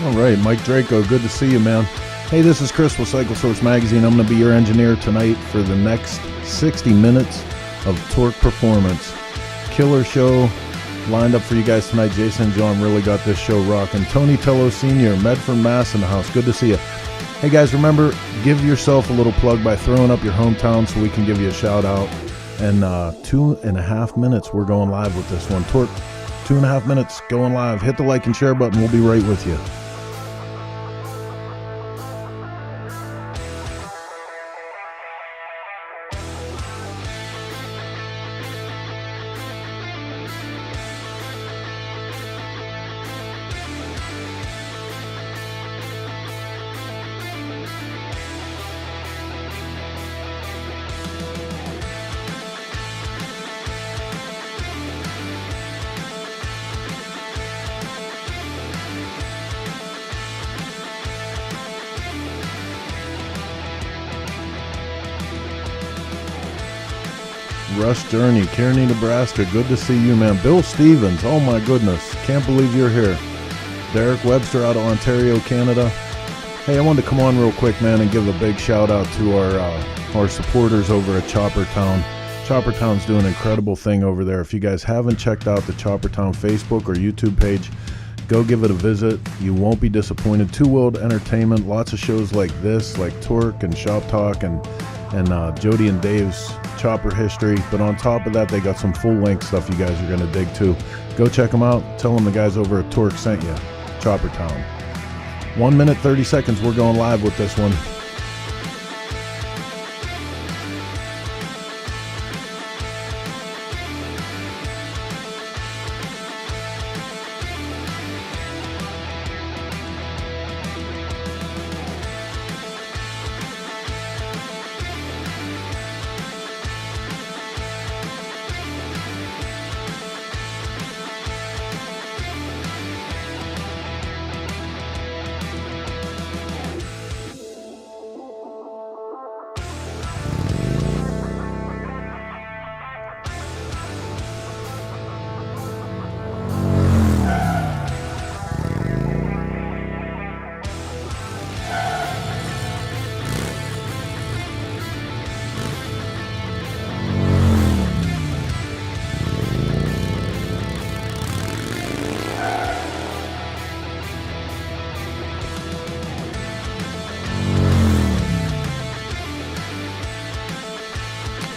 All right, Mike Draco, good to see you, man. Hey, this is Chris with Cycle Source Magazine. I'm going to be your engineer tonight for the next 60 minutes of Torque Performance. Killer show lined up for you guys tonight. Jason and John really got this show rocking. Tony Tello Sr., Medford, Mass in the house. Good to see you. Hey, guys, remember, give yourself a little plug by throwing up your hometown so we can give you a shout out. And 2.5 minutes, we're going live with this one. Torque, 2.5 minutes going live. Hit the like and share button. We'll be right with you. Russ Journey, Kearney, Nebraska. Good to see you, man. Bill Stevens, oh my goodness. Can't believe you're here. Derek Webster out of Ontario, Canada. Hey, I wanted to come on real quick, man, and give a big shout out to our supporters over at Choppertown. Choppertown's doing an incredible thing over there. If you guys haven't checked out the Choppertown Facebook or YouTube page, go give it a visit. You won't be disappointed. Two World Entertainment, lots of shows like this, like Torque and Shop Talk and Jody and Dave's Chopper history. But on top of that, they got some full length stuff you guys are going to dig too. Go check them out. Tell them the guys over at Torque sent you. Choppertown. 1 minute 30 seconds. We're going live with this one.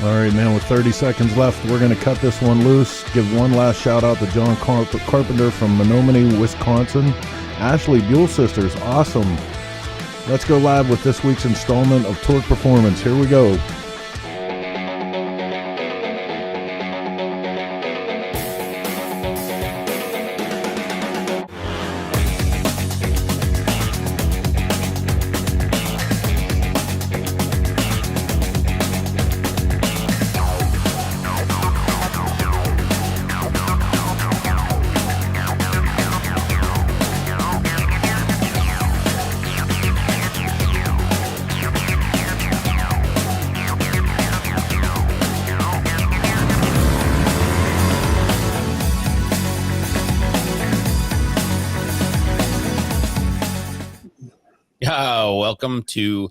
All right, man, with 30 seconds left, we're going to cut this one loose. Give one last shout out to John Carpenter from Menomonee, Wisconsin. Ashley Buell Sisters, awesome. Let's go live with this week's installment of Torque Performance. Here we go. Welcome to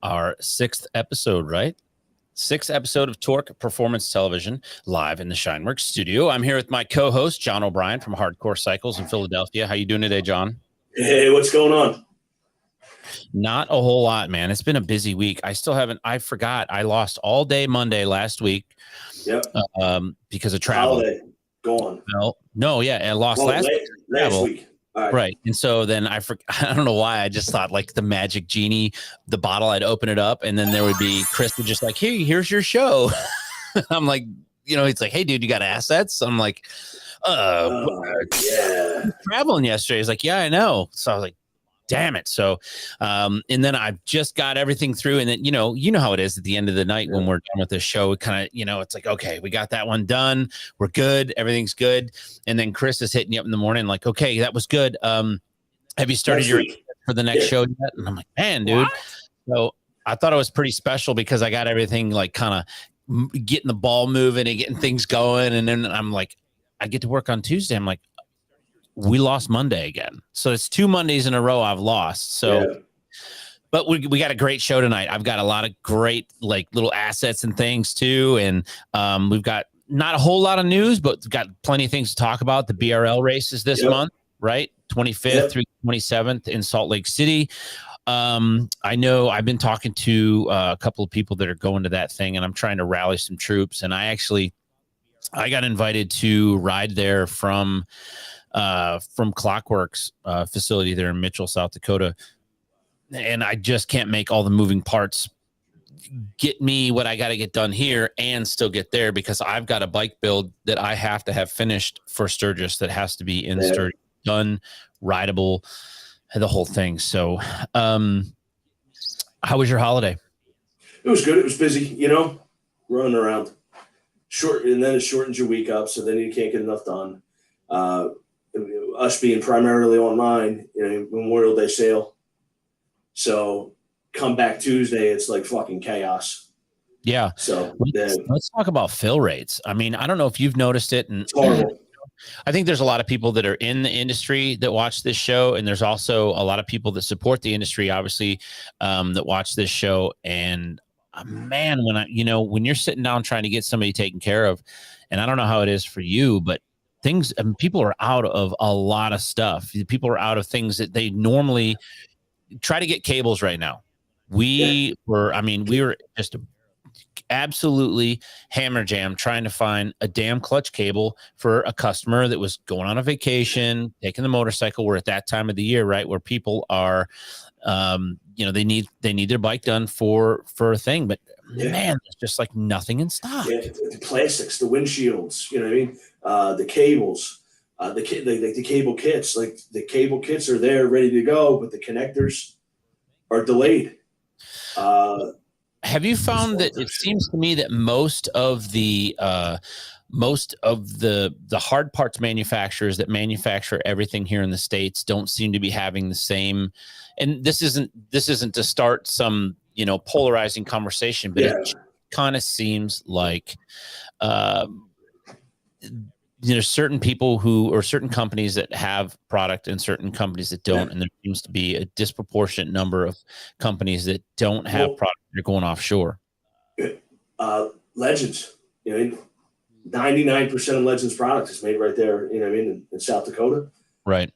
our sixth episode, right? Sixth episode of Torque Performance Television, live in the SHINE WERKS studio. I'm here with my co-host, John O'Brien from Hardcore Cycles in Philadelphia. How you doing today, John? Hey, what's going on? Not a whole lot, man. It's been a busy week. I forgot. I lost all day Monday last week. Yep. Because of travel. Holiday. Go on. Well, no, yeah. And I lost last week. Right. And so then I don't know why I just thought like the magic genie, the bottle, I'd open it up and then there would be Chris would just like, hey, here's your show. I'm like, it's like, hey, dude, you got assets? I'm like, yeah. Traveling yesterday. He's like, yeah, I know. So I was like, damn it. So, and then I've just got everything through. And then, you know how it is at the end of the night when we're done with this show, it kind of, it's like, okay, we got that one done. We're good. Everything's good. And then Chris is hitting you up in the morning, like, okay, that was good. Have you started your for the next show yet? And I'm like, man, dude. What? So I thought it was pretty special because I got everything like kind of getting the ball moving and getting things going. And then I'm like, I get to work on Tuesday. I'm like, we lost Monday again. So it's 2 Mondays in a row I've lost. So, but we got a great show tonight. I've got a lot of great like little assets and things too. And we've got not a whole lot of news, but we've got plenty of things to talk about. The BRL race is this month, right? 25th through 27th in Salt Lake City. I know I've been talking to a couple of people that are going to that thing, and I'm trying to rally some troops. And I got invited to ride there from Clockworks facility there in Mitchell, South Dakota. And I just can't make all the moving parts get me what I got to get done here and still get there, because I've got a bike build that I have to have finished for Sturgis that has to be in Sturgis, done, rideable, the whole thing. So, how was your holiday? It was good. It was busy, running around. Short, and then it shortens your week up, so then you can't get enough done. Us being primarily online, Memorial Day sale. So come back Tuesday, it's like fucking chaos. Yeah. So let's talk about fill rates. I mean, I don't know if you've noticed it, and it's horrible. I think there's a lot of people that are in the industry that watch this show, and there's also a lot of people that support the industry, obviously, that watch this show. And man, when you're sitting down trying to get somebody taken care of, and I don't know how it is for you, but people are out of a lot of stuff. People are out of things that they normally try to get cables right now. We were just absolutely hammer jam trying to find a damn clutch cable for a customer that was going on a vacation, taking the motorcycle. We're at that time of the year, right, where people are, they need their bike done for a thing. But man, there's just like nothing in stock. Yeah, the plastics, the windshields, the cables. The cable kits, like the cable kits are there ready to go, but the connectors are delayed. Have you found that it seems to me that most of the hard parts manufacturers that manufacture everything here in the States don't seem to be having the same, and this isn't to start some, polarizing conversation, but it kind of seems like, there's certain people or certain companies that have product and certain companies that don't. And there seems to be a disproportionate number of companies that don't have product. They're going offshore. Legends, 99% of Legends product is made right there, in South Dakota. Right.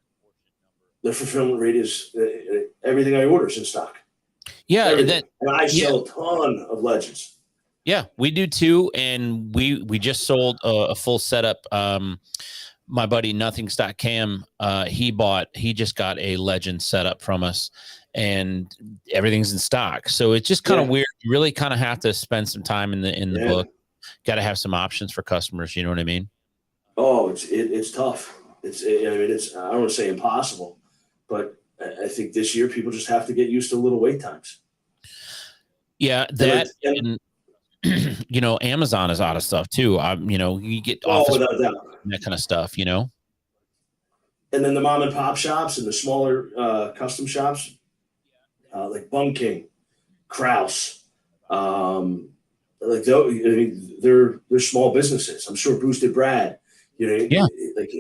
The fulfillment rate is everything I order is in stock. Yeah. And I sell a ton of Legends. Yeah, we do too, and we just sold a full setup. My buddy Cam, he just got a Legend setup from us, and everything's in stock. So it's just kind of weird. You really kind of have to spend some time in the book. Got to have some options for customers. You know what I mean? Oh, it's tough. It's I don't want to say impossible, but I think this year people just have to get used to little wait times. Yeah, Amazon is out of stuff too. You get office that kind of stuff, And then the mom and pop shops and the smaller custom shops, like Bum King, Kraus, they're small businesses. I'm sure Boosted Brad, like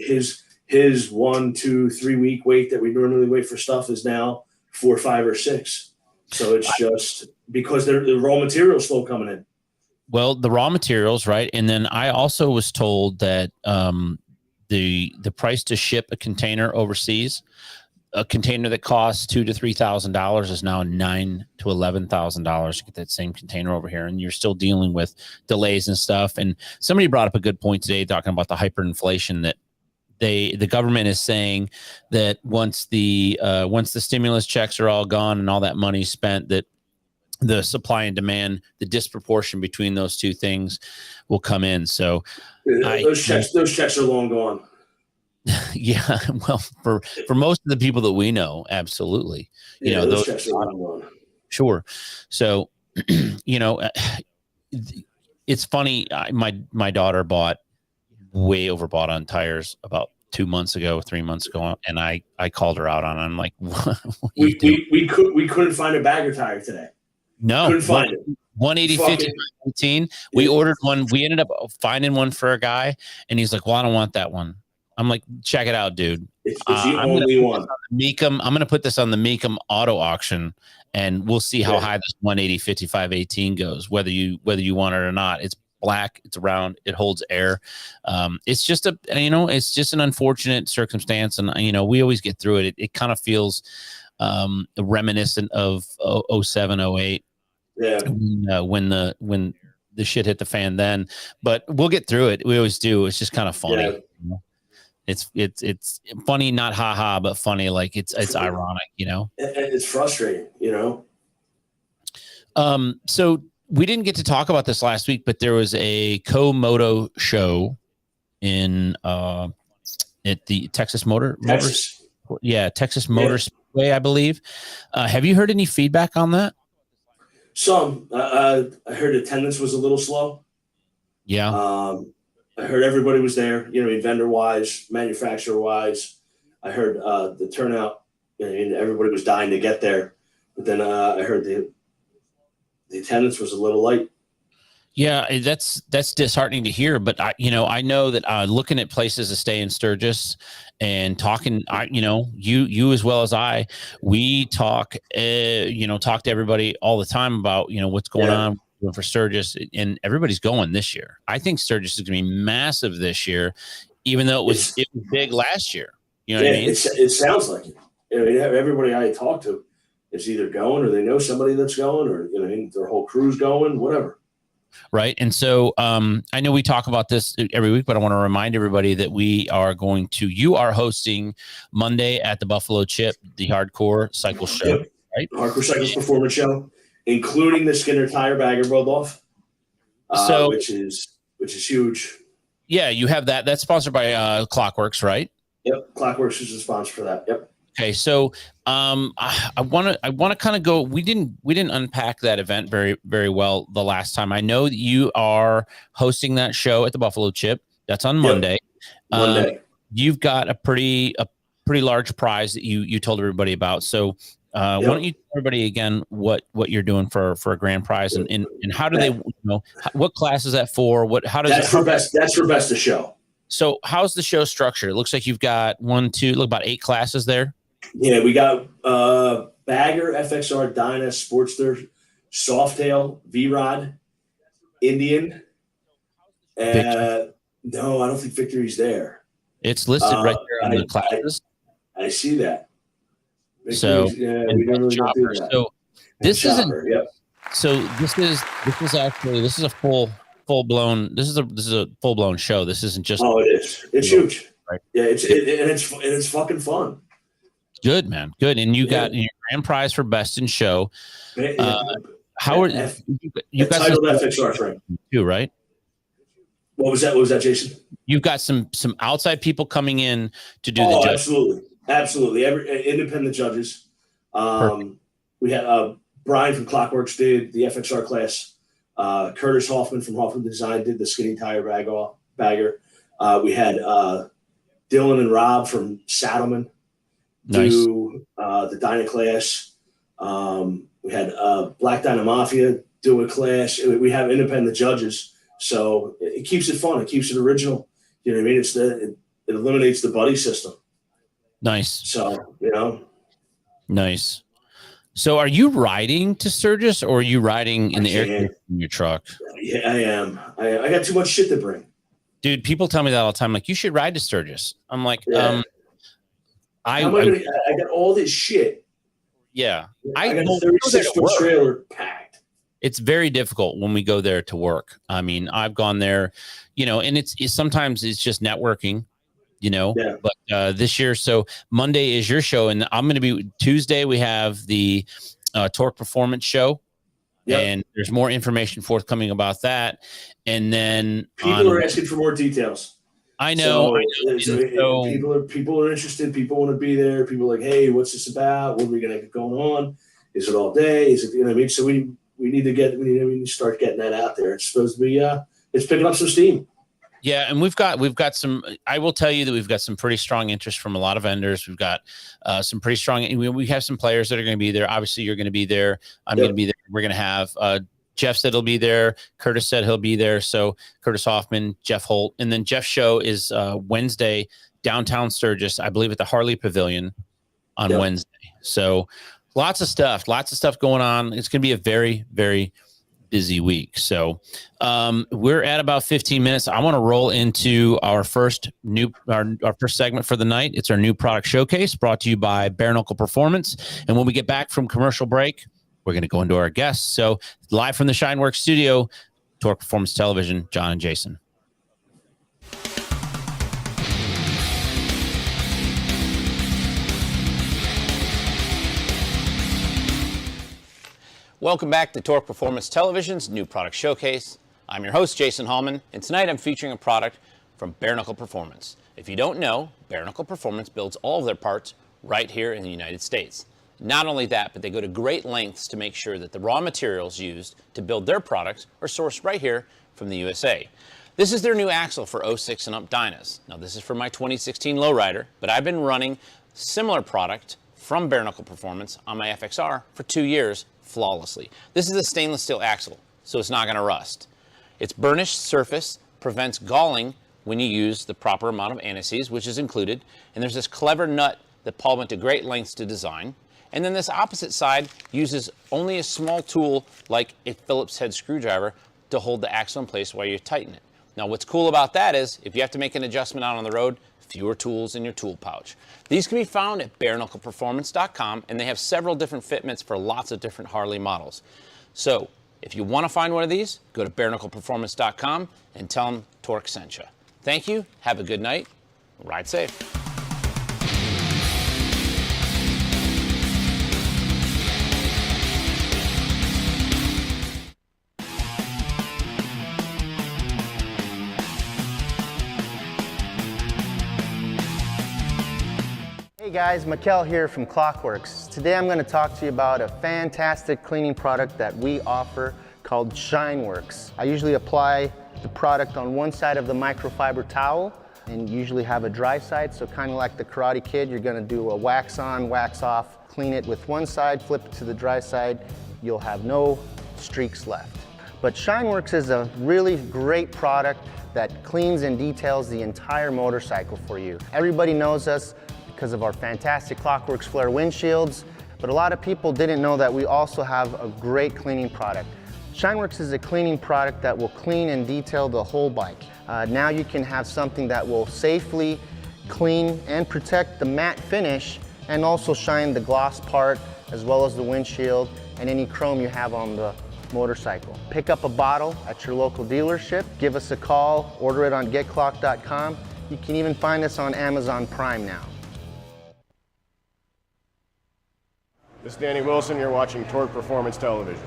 his 1, 2, 3 week wait that we normally wait for stuff is now 4, 5, or 6. So it's just because the raw materials slow coming in. Well, the raw materials, right? And then I also was told that the price to ship a container overseas, a container that costs $2,000 to $3,000 is now $9,000 to $11,000 to get that same container over here, and you're still dealing with delays and stuff. And somebody brought up a good point today, talking about the hyperinflation that the government is saying that once the stimulus checks are all gone and all that money spent, that the supply and demand, the disproportion between those two things will come in. So those checks are long gone. Yeah. Well, for most of the people that we know, absolutely. Those checks are long gone. Sure. So, it's funny. My daughter way overbought on tires about 2 months ago, 3 months ago. And I called her out on it. I'm like, what we couldn't find a bagger tire today. No, couldn't find it. 180 15. We ordered one. We ended up finding one for a guy, and he's like, "Well, I don't want that one." I'm like, check it out, dude. It's the only one. I'm going to put this on the Meekum auto auction, and we'll see how high this 180 55 18 goes, whether you want it or not. It's black, it's round, it holds air. It's just it's just an unfortunate circumstance, and we always get through it. It kind of feels reminiscent of 07, 08. Yeah. When the shit hit the fan then, but we'll get through it. We always do. It's just kind of funny. Yeah. It's funny, not haha, but funny. Like it's ironic, It's frustrating, So we didn't get to talk about this last week, but there was a Co-Moto show in at the Texas Motor Speedway, I believe. Have you heard any feedback on that? Some. I heard attendance was a little slow. Yeah. I heard everybody was there, vendor wise, manufacturer wise. I heard the turnout, everybody was dying to get there. But then I heard the attendance was a little light. Yeah, that's disheartening to hear. But I know that looking at places to stay in Sturgis and talking, you as well as I, we talk to everybody all the time about what's going on for Sturgis, and everybody's going this year. I think Sturgis is going to be massive this year, even though it was big last year. You know what I mean? It sounds like it. Everybody I talk to is either going or they know somebody that's going, or their whole crew's going, whatever. Right. And so I know we talk about this every week, but I want to remind everybody that you are hosting Monday at the Buffalo Chip, the Hardcore Cycle Show, right? Hardcore Cycle Performance Show, including the Skinner Tire Bagger roll-off, which is huge. Yeah, you have that. That's sponsored by Clockworks, right? Yep, Clockworks is a sponsor for that. Yep. Okay, so I want to kind of go. We didn't unpack that event very, very well the last time. I know that you are hosting that show at the Buffalo Chip. That's on Monday. Monday. You've got a pretty large prize that you told everybody about. So why don't you tell everybody again what you're doing for a grand prize, and how do they what class is that for? That's for best of show. So how's the show structured? It looks like you've got about 8 classes there. Yeah, we got Bagger, FXR, Dyna, Sportster, Softail, V-Rod, Indian. No, I don't think Victory's there. It's listed right there on the classes. I see that. So we don't really do that. So this isn't. Yep. So this is a full blown show. This isn't just. Oh, it is. It's huge. Right. Yeah, it's fucking fun. Good, man. Good. And you got your grand prize for best in show. How are you guys titled FXR frame too, right? What was that, Jason? You've got some outside people coming in to do the judging. Absolutely. Every independent judges. We had Brian from Clockworks did the FXR class. Curtis Hoffman from Hoffman Design did the skinny tire bagger. We had Dylan and Rob from Saddleman do the Dyna class. We had Black Dyna Mafia do a class. We have independent judges, so it keeps it fun. It keeps it original. You know what I mean? It eliminates the buddy system. Nice. So Nice. So are you riding to Sturgis, or are you riding in the air in your truck? Yeah, I am. I got too much shit to bring. Dude, people tell me that all the time. Like, you should ride to Sturgis. I'm like, I got all this shit. Yeah. I got a 36-foot trailer packed. It's very difficult when we go there to work. I mean, I've gone there, and it's sometimes it's just networking, but this year, so Monday is your show, and I'm going to be Tuesday. We have the Torque Performance show. Yep. And there's more information forthcoming about that. And then people are asking for more details. I know. So people are interested. People want to be there. People are like, hey, what's this about? What are we going to get going on? Is it all day? Is it, what I mean? So we need to start getting that out there. It's supposed to be, it's picking up some steam. Yeah, and we've got some. I will tell you that we've got some pretty strong interest from a lot of vendors. We've got some pretty strong. We have some players that are going to be there. Obviously, you're going to be there. I'm going to be there. We're going to have Jeff said he'll be there. Curtis said he'll be there. So Curtis Hoffman, Jeff Holt, and then Jeff's show is Wednesday, downtown Sturgis, I believe at the Harley Pavilion on Wednesday. So lots of stuff going on. It's going to be a very, very busy week. So we're at about 15 minutes. I want to roll into our first segment for the night. It's our new product showcase brought to you by Bare Knuckle Performance. And when we get back from commercial break, we're going to go into our guests. So live from the SHINE WERKS studio, Torque Performance Television, John and Jason. Welcome back to Torque Performance Television's new product showcase. I'm your host, Jason Hallman, and tonight I'm featuring a product from Bare Knuckle Performance. If you don't know, Bare Knuckle Performance builds all of their parts right here in the United States. Not only that, but they go to great lengths to make sure that the raw materials used to build their products are sourced right here from the USA. This is their new axle for 06 and up dynas. Now this is for my 2016 lowrider, but I've been running similar product from Bare Knuckle Performance on my FXR for 2 years flawlessly. This is a stainless steel axle, so it's not going to rust. Its burnished surface prevents galling when you use the proper amount of anti-seize, which is included, and there's this clever nut that Paul went to great lengths to design. And then this opposite side uses only a small tool like a Phillips head screwdriver to hold the axle in place while you tighten it. Now what's cool about that is if you have to make an adjustment out on the road, fewer tools in your tool pouch. These can be found at bareknuckleperformance.com, and they have several different fitments for lots of different Harley models. So if you want to find one of these, go to bareknuckleperformance.com and tell them Torque sent you. Thank you, have a good night, ride safe. Hey guys, Mikkel here from Clockworks. Today I'm going to talk to you about a fantastic cleaning product that we offer called SHINE WERKS. I usually apply the product on one side of the microfiber towel and usually have a dry side, so kind of like the Karate Kid, you're going to do a wax on, wax off, clean it with one side, flip it to the dry side, you'll have no streaks left. But SHINE WERKS is a really great product that cleans and details the entire motorcycle for you. Everybody knows us because of our fantastic Clockworks Flare windshields, but a lot of people didn't know that we also have a great cleaning product. SHINE WERKS is a cleaning product that will clean and detail the whole bike. Now you can have something that will safely clean and protect the matte finish and also shine the gloss part as well as the windshield and any chrome you have on the motorcycle. Pick up a bottle at your local dealership, give us a call, order it on getclock.com. You can even find us on Amazon Prime now. This is Danny Wilson, you're watching Torque Performance Television.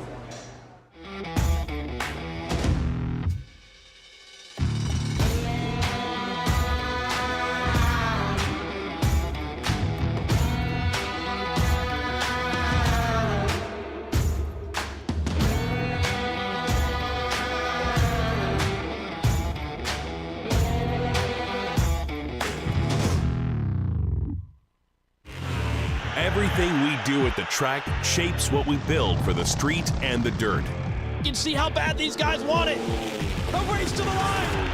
Everything we do at the track shapes what we build for the street and the dirt. You can see how bad these guys want it. A race to the line.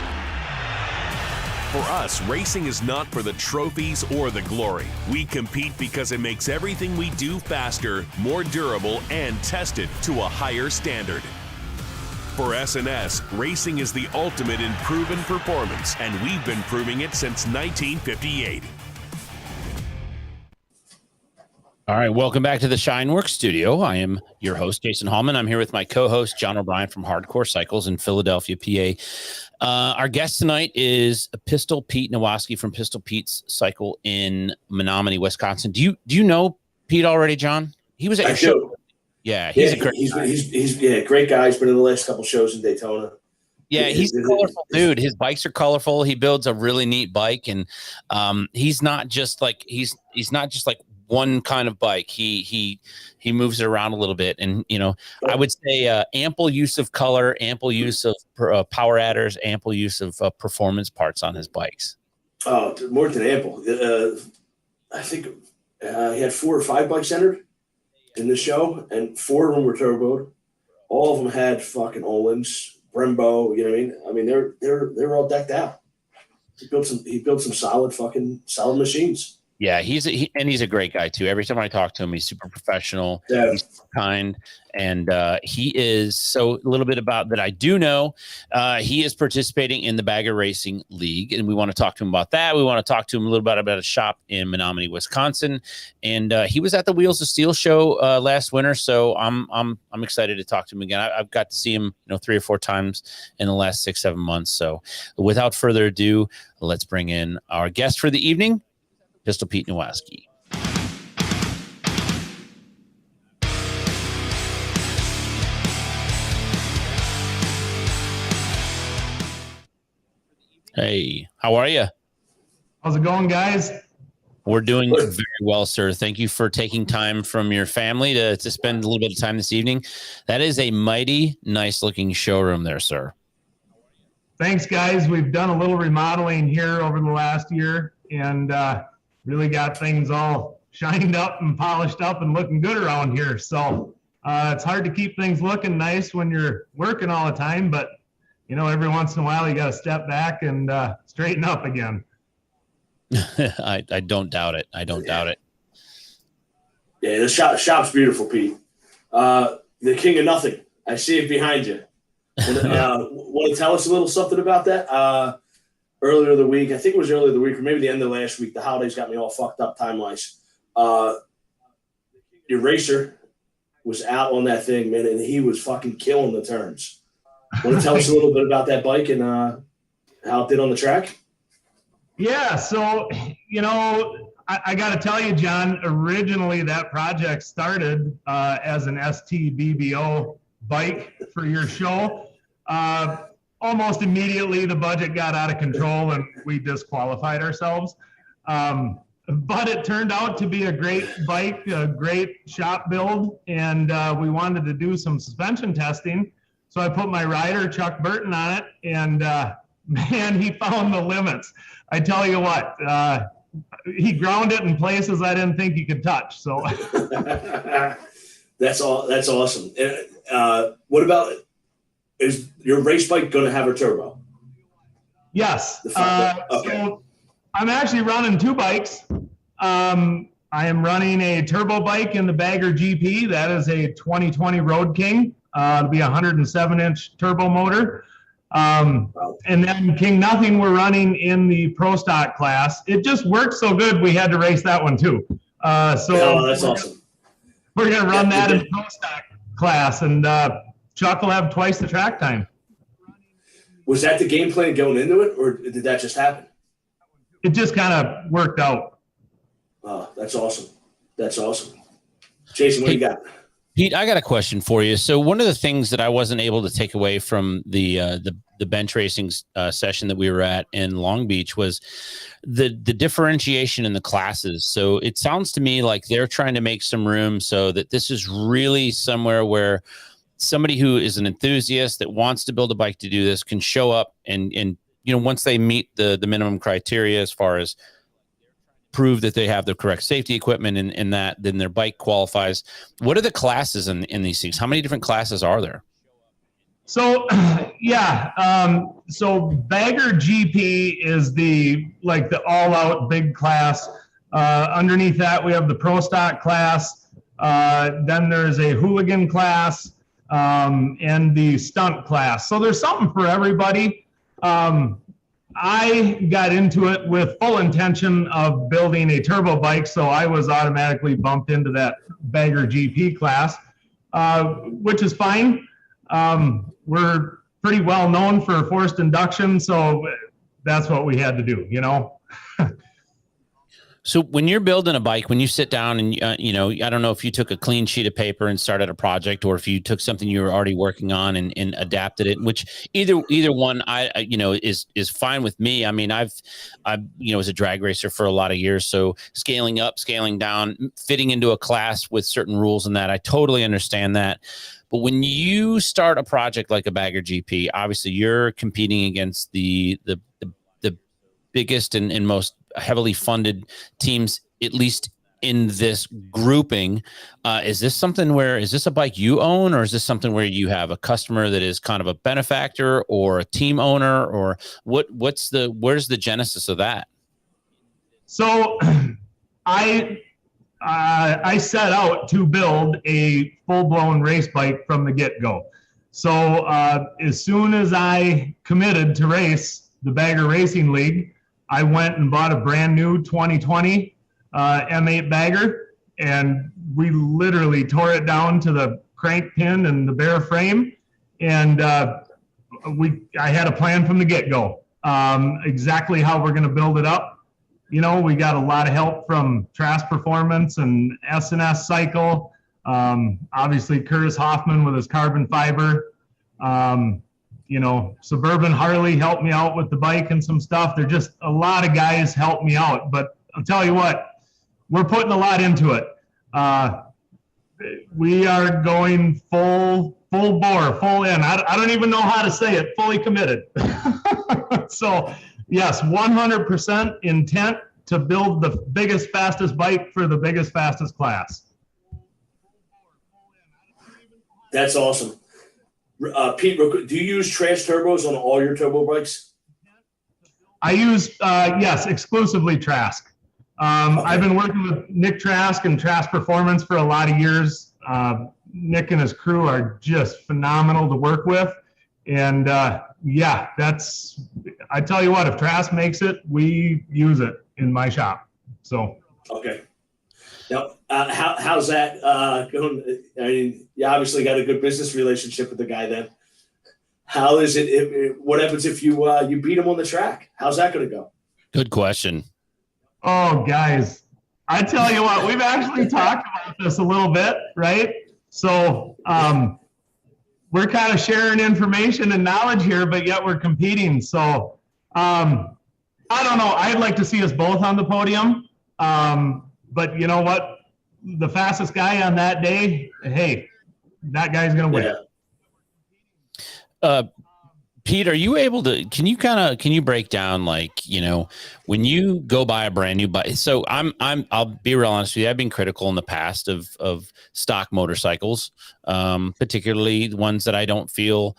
For us, racing is not for the trophies or the glory. We compete because it makes everything we do faster, more durable, and tested to a higher standard. For S&S, racing is the ultimate in proven performance, and we've been proving it since 1958. All right, welcome back to the SHINE WERKS studio. I am your host, Jason Hallman. I'm here with my co-host, John O'Brien from Hardcore Cycles in Philadelphia, PA. Our guest tonight is Pistol Pete Nowaskey from Pistol Pete's Cycle in Menomonee, Wisconsin. Do you know Pete already, John? He was at your show. Yeah, he's a great guy. He's a great guy. He's been in the last couple shows in Daytona. Yeah, he's a colorful dude. His bikes are colorful. He builds a really neat bike, and he's not just like one kind of bike. He moves it around a little bit, and I would say ample use of color, ample use of power adders, ample use of performance parts on his bikes. Oh, more than ample. I think he had 4 or 5 bikes entered in the show, and 4 of them were turboed. All of them had fucking Olins, Brembo. You know what I mean? I mean, they're all decked out. He built some solid machines. Yeah, he's a great guy too. Every time I talk to him, he's super professional. Yeah. He's kind, and he is. So a little bit about that I do know. He is participating in the Bagger Racing League, and we want to talk to him about that. We want to talk to him a little bit about a shop in Menomonee, Wisconsin, and he was at the Wheels of Steel show last winter. So I'm excited to talk to him again. I've got to see him 3 or 4 times in the last 6-7 months. So without further ado, let's bring in our guest for the evening, Pistol Pete Nowaskey. Hey, how are you? How's it going, guys? We're doing very well, sir. Thank you for taking time from your family to spend a little bit of time this evening. That is a mighty nice looking showroom there, sir. Thanks, guys. We've done a little remodeling here over the last year and really got things all shined up and polished up and looking good around here. So it's hard to keep things looking nice when you're working all the time, but every once in a while you got to step back and straighten up again. I don't doubt it. I don't doubt it. Yeah, the shop's beautiful, Pete. The King of Nothing. I see it behind you. Want to tell us a little something about that? Earlier the week, I think it was earlier the week, or maybe the end of last week. The holidays got me all fucked up time-wise. Your racer was out on that thing, man, and he was fucking killing the turns. Want to tell us a little bit about that bike and how it did on the track? Yeah, so, I got to tell you, John, originally that project started as an STBBO bike for your show. Almost immediately, the budget got out of control and we disqualified ourselves. But it turned out to be a great bike, a great shop build, and we wanted to do some suspension testing. So I put my rider, Chuck Burton, on it, and man, he found the limits. I tell you what, he ground it in places I didn't think he could touch. So that's awesome. What about, is your race bike going to have a turbo? Yes. Okay. So I'm actually running 2 bikes. I am running a turbo bike in the Bagger GP. That is a 2020 Road King. It'll be a 107-inch turbo motor. And then King Nothing we're running in the Pro Stock class. It just worked so good, we had to race that one too. That's awesome. We're going to run that in the Pro Stock class, and Chuck will have twice the track time. Was that the game plan going into it, or did that just happen? It just kind of worked out. Oh, that's awesome. That's awesome. Jason, what do you got? Pete, I got a question for you. So one of the things that I wasn't able to take away from the bench racing session that we were at in Long Beach was the differentiation in the classes. So it sounds to me like they're trying to make some room so that this is really somewhere where somebody who is an enthusiast that wants to build a bike to do this can show up and once they meet the minimum criteria as far as prove that they have the correct safety equipment and that then their bike qualifies. What are the classes in these things? How many different classes are there? So so Bagger GP is the all-out big class. Underneath that we have the Pro Stock class. Then there's a hooligan class and the stunt class. So there's something for everybody. I got into it with full intention of building a turbo bike, so I was automatically bumped into that Bagger GP class, which is fine. We're pretty well known for forced induction, so that's what we had to do, So when you're building a bike, when you sit down and, I don't know if you took a clean sheet of paper and started a project or if you took something you were already working on and adapted it, which either one, is fine with me. I mean, I've was a drag racer for a lot of years. So scaling up, scaling down, fitting into a class with certain rules and that, I totally understand that. But when you start a project like a Bagger GP, obviously you're competing against the biggest and most heavily funded teams, at least in this grouping, is this a bike you own, or is this something where you have a customer that is kind of a benefactor or a team owner, or where's the genesis of that? So I set out to build a full-blown race bike from the get-go. So as soon as I committed to race the Bagger Racing League, I went and bought a brand new 2020 M8 Bagger, and we literally tore it down to the crank pin and the bare frame. And I had a plan from the get-go, exactly how we're going to build it up. You know, we got a lot of help from Trask Performance and S&S Cycle. Obviously, Curtis Hoffman with his carbon fiber. You know, Suburban Harley helped me out with the bike and some stuff. They're just a lot of guys helped me out. But I'll tell you what, we're putting a lot into it. We are going full bore, full in. I don't even know how to say it, fully committed. So, yes, 100% intent to build the biggest, fastest bike for the biggest, fastest class. That's awesome. Pete, do you use Trask turbos on all your turbo bikes? I use, yes, exclusively Trask. Okay. I've been working with Nick Trask and Trask Performance for a lot of years. Nick and his crew are just phenomenal to work with. And yeah, I tell you what, if Trask makes it, we use it in my shop. So. Okay. Now, how's that going? I mean, you obviously got a good business relationship with the guy then. How is it? What happens if you beat him on the track? How's that going to go? Good question. Oh, guys, I tell you what, we've actually talked about this a little bit, right? So we're kind of sharing information and knowledge here, but yet we're competing. So I don't know. I'd like to see us both on the podium. But you know what? The fastest guy on that day, hey, that guy's going to win. Yeah. Pete, are you able to, can you break down, like, you know, when you go buy a brand new bike? So I'll be real honest with you. I've been critical in the past of stock motorcycles, particularly the ones that I don't feel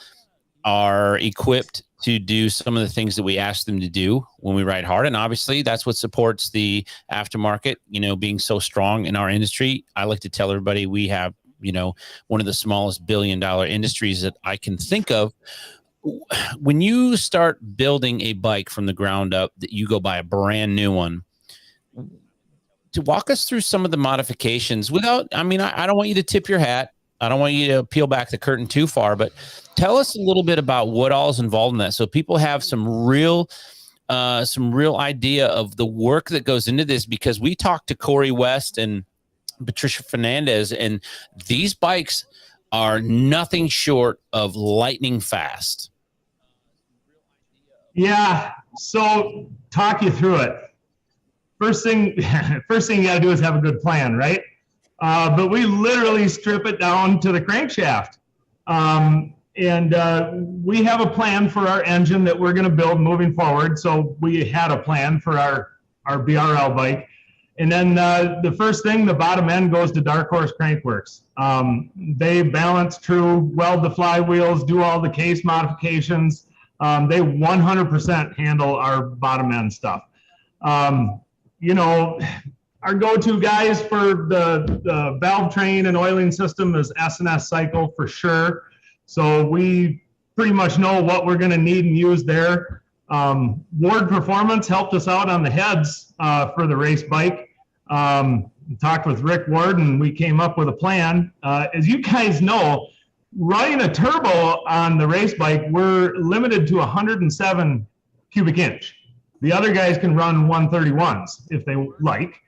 are equipped to do some of the things that we ask them to do when we ride hard. And obviously that's what supports the aftermarket, you know, being so strong in our industry. I like to tell everybody we have, you know, one of the smallest billion-dollar industries that I can think of. When you start building a bike from the ground up, that you go buy a brand new one, to walk us through some of the modifications without, I mean, I don't want you to tip your hat. I don't want you to peel back the curtain too far, but tell us a little bit about what all is involved in that, so people have some real idea of the work that goes into this. Because we talked to Corey West and Patricia Fernandez, and these bikes are nothing short of lightning fast. Yeah, so talk you through it. First thing you got to do is have a good plan, right? But we literally strip it down to the crankshaft. And we have a plan for our engine that we're going to build moving forward. So we had a plan for our BRL bike. And then the first thing, the bottom end goes to Dark Horse Crankworks. They balance true, weld the flywheels, do all the case modifications. They 100% handle our bottom end stuff. You know, our go-to guys for the valve train and oiling system is S&S Cycle for sure. So we pretty much know what we're going to need and use there. Ward Performance helped us out on the heads for the race bike. Talked with Rick Ward and we came up with a plan. As you guys know, running a turbo on the race bike, we're limited to 107 cubic inch. The other guys can run 131s if they like,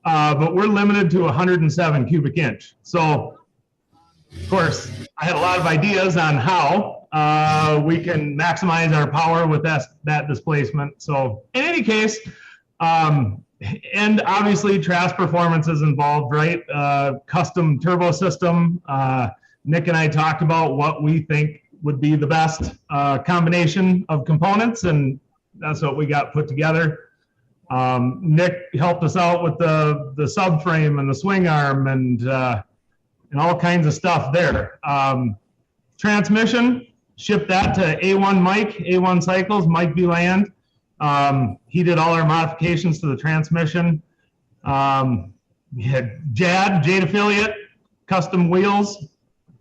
but we're limited to 107 cubic inch. So, of course, I had a lot of ideas on how we can maximize our power with that displacement. So, in any case, and obviously Trask Performance is involved, right? Custom turbo system. Nick and I talked about what we think would be the best combination of components, and that's what we got put together. Nick helped us out with the subframe and the swing arm and all kinds of stuff there. Transmission, shipped that to A1 Mike, A1 Cycles, Mike B. Land. He did all our modifications to the transmission. We had Jade Affiliate, custom wheels,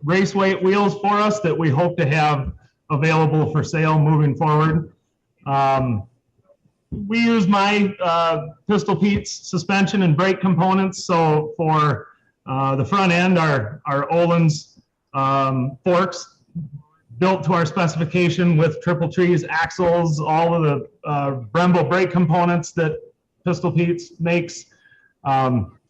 race weight wheels for us that we hope to have available for sale moving forward. We use my Pistol Pete's suspension and brake components. So for the front end, our Olin's forks built to our specification with triple trees, axles, all of the Brembo brake components that Pistol Pete's makes.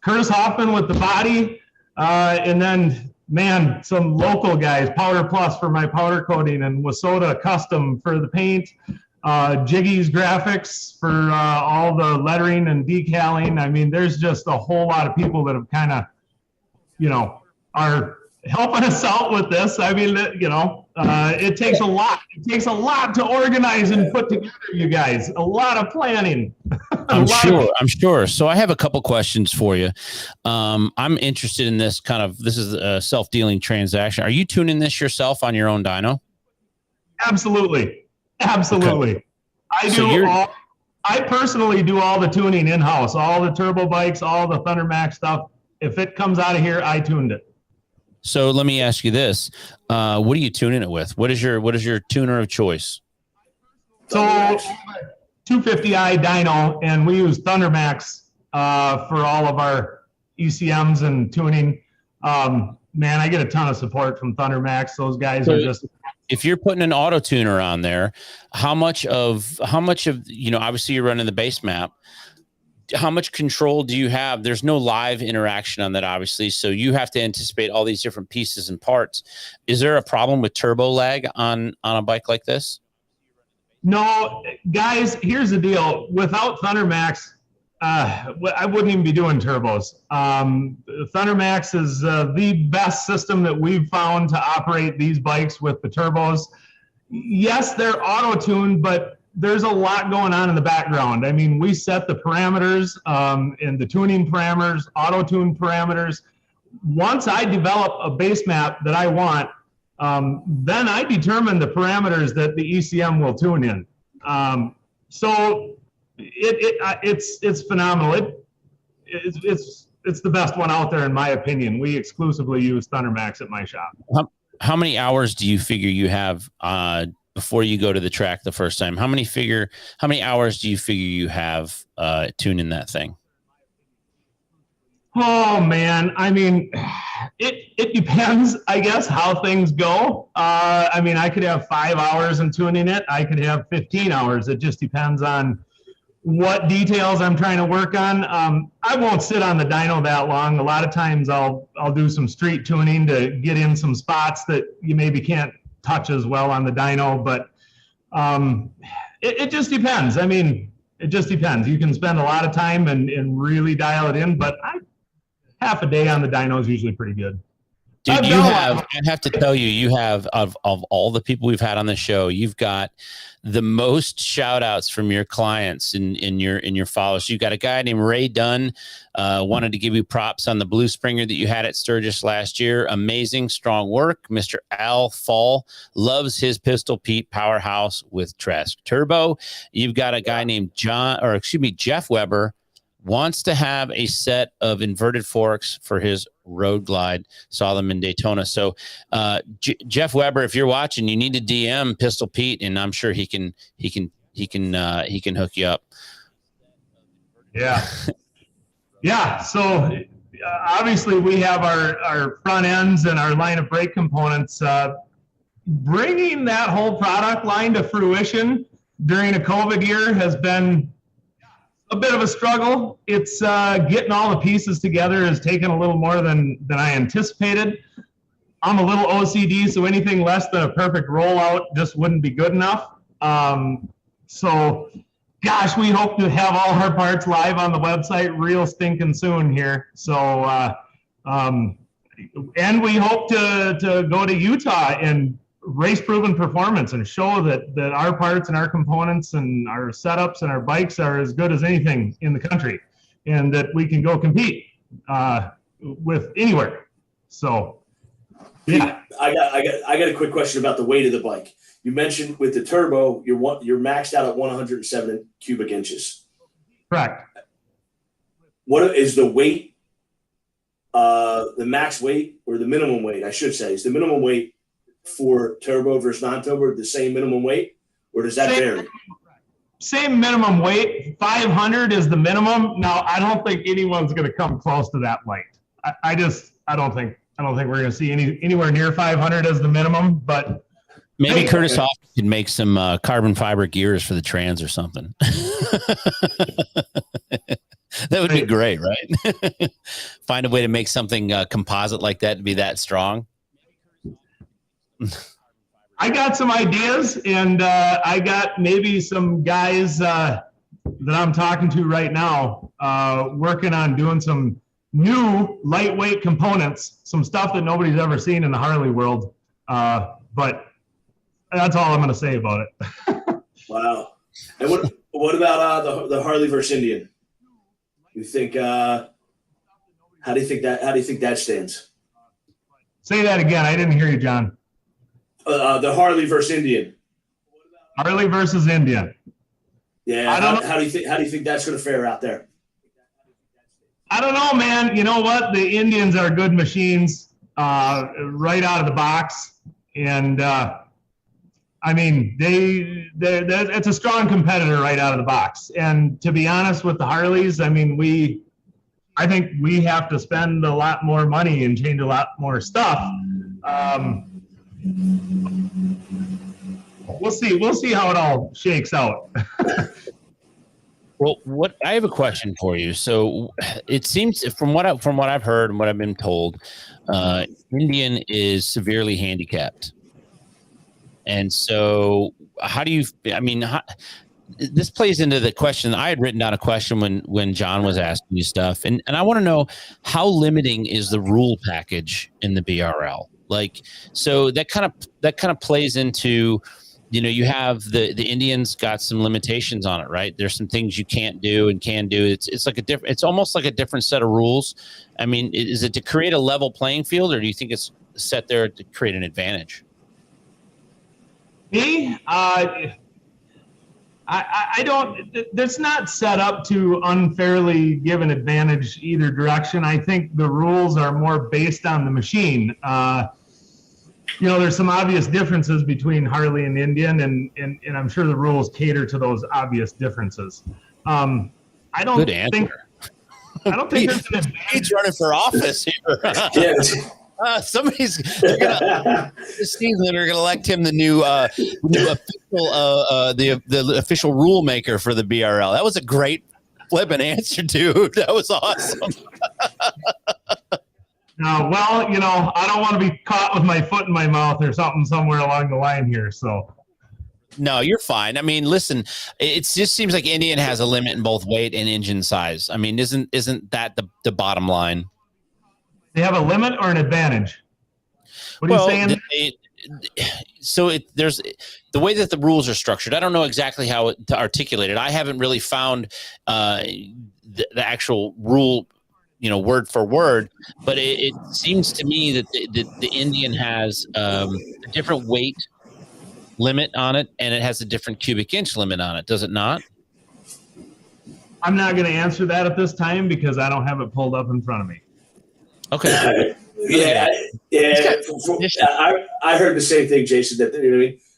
Curtis Hoffman with the body, and then, man, some local guys, Powder Plus for my powder coating and Wasota Custom for the paint, Jiggy's Graphics for all the lettering and decaling. I mean, there's just a whole lot of people that have kind of, are helping us out with this. I mean, it takes a lot. It takes a lot to organize and put together, you guys. A lot of planning. I'm sure. So I have a couple questions for you. I'm interested in this this is a self-dealing transaction. Are you tuning this yourself on your own dyno? Absolutely. Okay. I personally do all the tuning in-house, all the turbo bikes, all the Thunder Max stuff. If it comes out of here, I tuned it. So let me ask you this. What are you tuning it with? What is your tuner of choice? So 250i dyno, and we use Thunder Max for all of our ECMs and tuning. Man, I get a ton of support from Thunder Max. Those guys are just... If you're putting an auto tuner on there, how much of obviously you're running the base map. How much control do you have? There's no live interaction on that, obviously. So you have to anticipate all these different pieces and parts. Is there a problem with turbo lag on a bike like this? No, guys, here's the deal. Without Thunder Max, I wouldn't even be doing turbos. Thunder Max is the best system that we've found to operate these bikes with the turbos. Yes, they're auto-tuned, but there's a lot going on in the background. I mean, we set the parameters and the tuning parameters, auto-tune parameters. Once I develop a base map that I want, then I determine the parameters that the ECM will tune in. So it's phenomenal. It's the best one out there in my opinion. We exclusively use Thunder Max at my shop. How many hours do you figure you have before you go to the track the first time? How many hours do you figure you have tuning that thing? Oh man, I mean, it depends, I guess, how things go. I mean, I could have 5 hours in tuning it. I could have 15 hours. It just depends on what details I'm trying to work on. I won't sit on the dyno that long. A lot of times I'll do some street tuning to get in some spots that you maybe can't touch as well on the dyno, but it just depends. I mean, it just depends. You can spend a lot of time and really dial it in, but half a day on the dyno is usually pretty good. Dude, I have to tell you, you have, of all the people we've had on the show, you've got the most shout outs from your clients in your followers. You've got a guy named Ray Dunn, wanted to give you props on the Blue Springer that you had at Sturgis last year. Amazing, strong work. Mr. Al Fall loves his Pistol Pete Powerhouse with Trask Turbo. You've got a guy named Jeff Weber, wants to have a set of inverted forks for his Road Glide. Saw them in Daytona. So Jeff Weber, if you're watching, you need to DM Pistol Pete, and I'm sure he can hook you up. Yeah. Yeah. So obviously we have our front ends and our line of brake components. Bringing that whole product line to fruition during a COVID year has been a bit of a struggle. It's getting all the pieces together has taken a little more than I anticipated. I'm a little OCD, so anything less than a perfect rollout just wouldn't be good enough. So, gosh, we hope to have all our parts live on the website real stinking soon here. So, and we hope to go to Utah and race proven performance and show that our parts and our components and our setups and our bikes are as good as anything in the country, and that we can go compete with anywhere. So yeah. I got a quick question about the weight of the bike. You mentioned with the turbo, you're maxed out at 107 cubic inches. Correct. What is the weight, the max weight or the minimum weight, I should say, is the minimum weight for turbo versus non-turbo the same minimum weight, or does that vary? Same minimum weight. 500 is the minimum. Now, I don't think anyone's going to come close to that light. I don't think we're going to see anywhere near 500 as the minimum, but maybe Curtis Hoffman could make some carbon fiber gears for the trans or something. That would be great, right? Find a way to make something composite like that to be that strong. I got some ideas, and I got maybe some guys that I'm talking to right now working on doing some new lightweight components, some stuff that nobody's ever seen in the Harley world. But that's all I'm going to say about it. Wow. And what about the Harley versus Indian? You think? How do you think that stands? Say that again. I didn't hear you, John. The Harley versus Indian. Harley versus Indian. Yeah. How do you think that's going to fare out there? I don't know, man. You know what? The Indians are good machines right out of the box, and I mean it's a strong competitor right out of the box. And to be honest with the Harleys, I mean I think we have to spend a lot more money and change a lot more stuff. We'll see how it all shakes out. Well, I have a question for you. So it seems from what I've heard and what I've been told, Indian is severely handicapped. And so this plays into the question. I had written down a question when John was asking you stuff. And I want to know, how limiting is the rule package in the BRL? Like, so that kind of plays into, you have the Indians got some limitations on it, right? There's some things you can't do and can do. It's almost like a different set of rules. I mean, is it to create a level playing field, or do you think it's set there to create an advantage? Me, I don't. That's not set up to unfairly give an advantage either direction. I think the rules are more based on the machine. There's some obvious differences between Harley and Indian, and I'm sure the rules cater to those obvious differences. I don't think there's an advantage. He's running for office here. Yes. They're gonna elect him the new official rule maker for the BRL. That was a great flippant answer, dude. That was awesome. Well, I don't want to be caught with my foot in my mouth or something somewhere along the line here. So, no, you're fine. I mean, listen, it just seems like Indian has a limit in both weight and engine size. I mean, isn't that the bottom line? They have a limit or an advantage? What are you saying? There's the way that the rules are structured. I don't know exactly how to articulate it. I haven't really found the actual rule, word for word, but it seems to me that the Indian has a different weight limit on it, and it has a different cubic inch limit on it. Does it not? I'm not going to answer that at this time because I don't have it pulled up in front of me. Okay. I heard the same thing, Jason. That